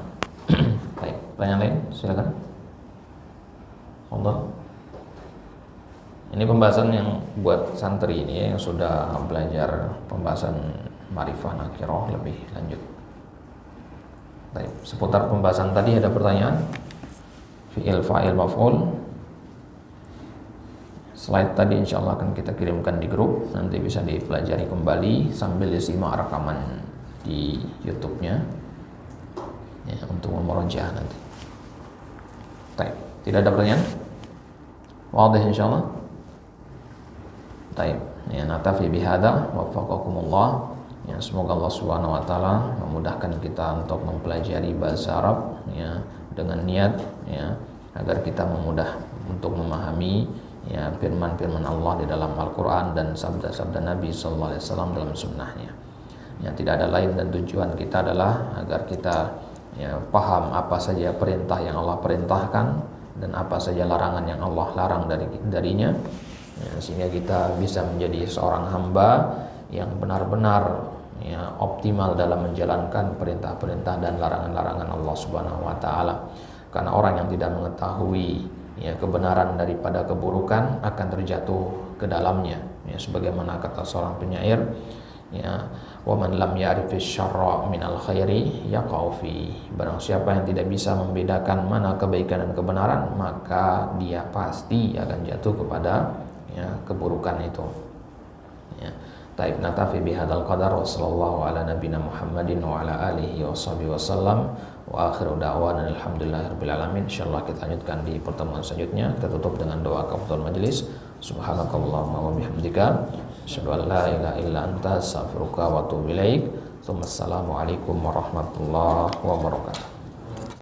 baik, pertanyaan lain silakan. Allah. Ini pembahasan yang buat santri ini ya, yang sudah belajar pembahasan Ma'rifah Nakirah lebih lanjut. Baik, seputar pembahasan tadi ada pertanyaan? Fi'il, fa'il, maf'ul. Slide tadi insya Allah akan kita kirimkan di grup, nanti bisa dipelajari kembali sambil disimak rekaman di YouTube-nya ya, untuk memurojaah nanti. Baik, tidak ada pertanyaan? Wadih insya Allah. Baik, ya, natafi bihada waffaqakumullah. Ya, semoga Allah Subhanahu wa taala memudahkan kita untuk mempelajari bahasa Arab ya, dengan niat ya, agar kita memudah untuk memahami ya firman-firman Allah di dalam Al-Qur'an dan sabda-sabda Nabi sallallahu alaihi wasallam dalam sunnahnya. Ya, tidak ada lain dan tujuan kita adalah agar kita ya paham apa saja perintah yang Allah perintahkan dan apa saja larangan yang Allah larang darinya. Ya, sehingga kita bisa menjadi seorang hamba yang benar-benar ya, optimal dalam menjalankan perintah-perintah dan larangan-larangan Allah Subhanahu wa taala. Karena orang yang tidak mengetahui ya kebenaran daripada keburukan akan terjatuh ke dalamnya. Ya, sebagaimana kata seorang penyair, ya, wa man lam ya'rifis syarra minal khairi yaqau fi. Barang siapa yang tidak bisa membedakan mana kebaikan dan kebenaran, maka dia pasti akan jatuh kepada ya keburukan itu. Ya. Taib natafi bihadzal qadar wa sallallahu ala nabiyina Muhammadin wa ala alihi washabihi wasallam wa akhiru da'wana alhamdulillahirabbil alamin. Insyaallah kita lanjutkan di pertemuan selanjutnya. Kita tutup dengan doa kafaratul majelis. Subhanakallahumma wa bihamdika asyhadu an la ilaha illa anta astaghfiruka wa atubu ilaik. Assalamualaikum warahmatullahi wabarakatuh.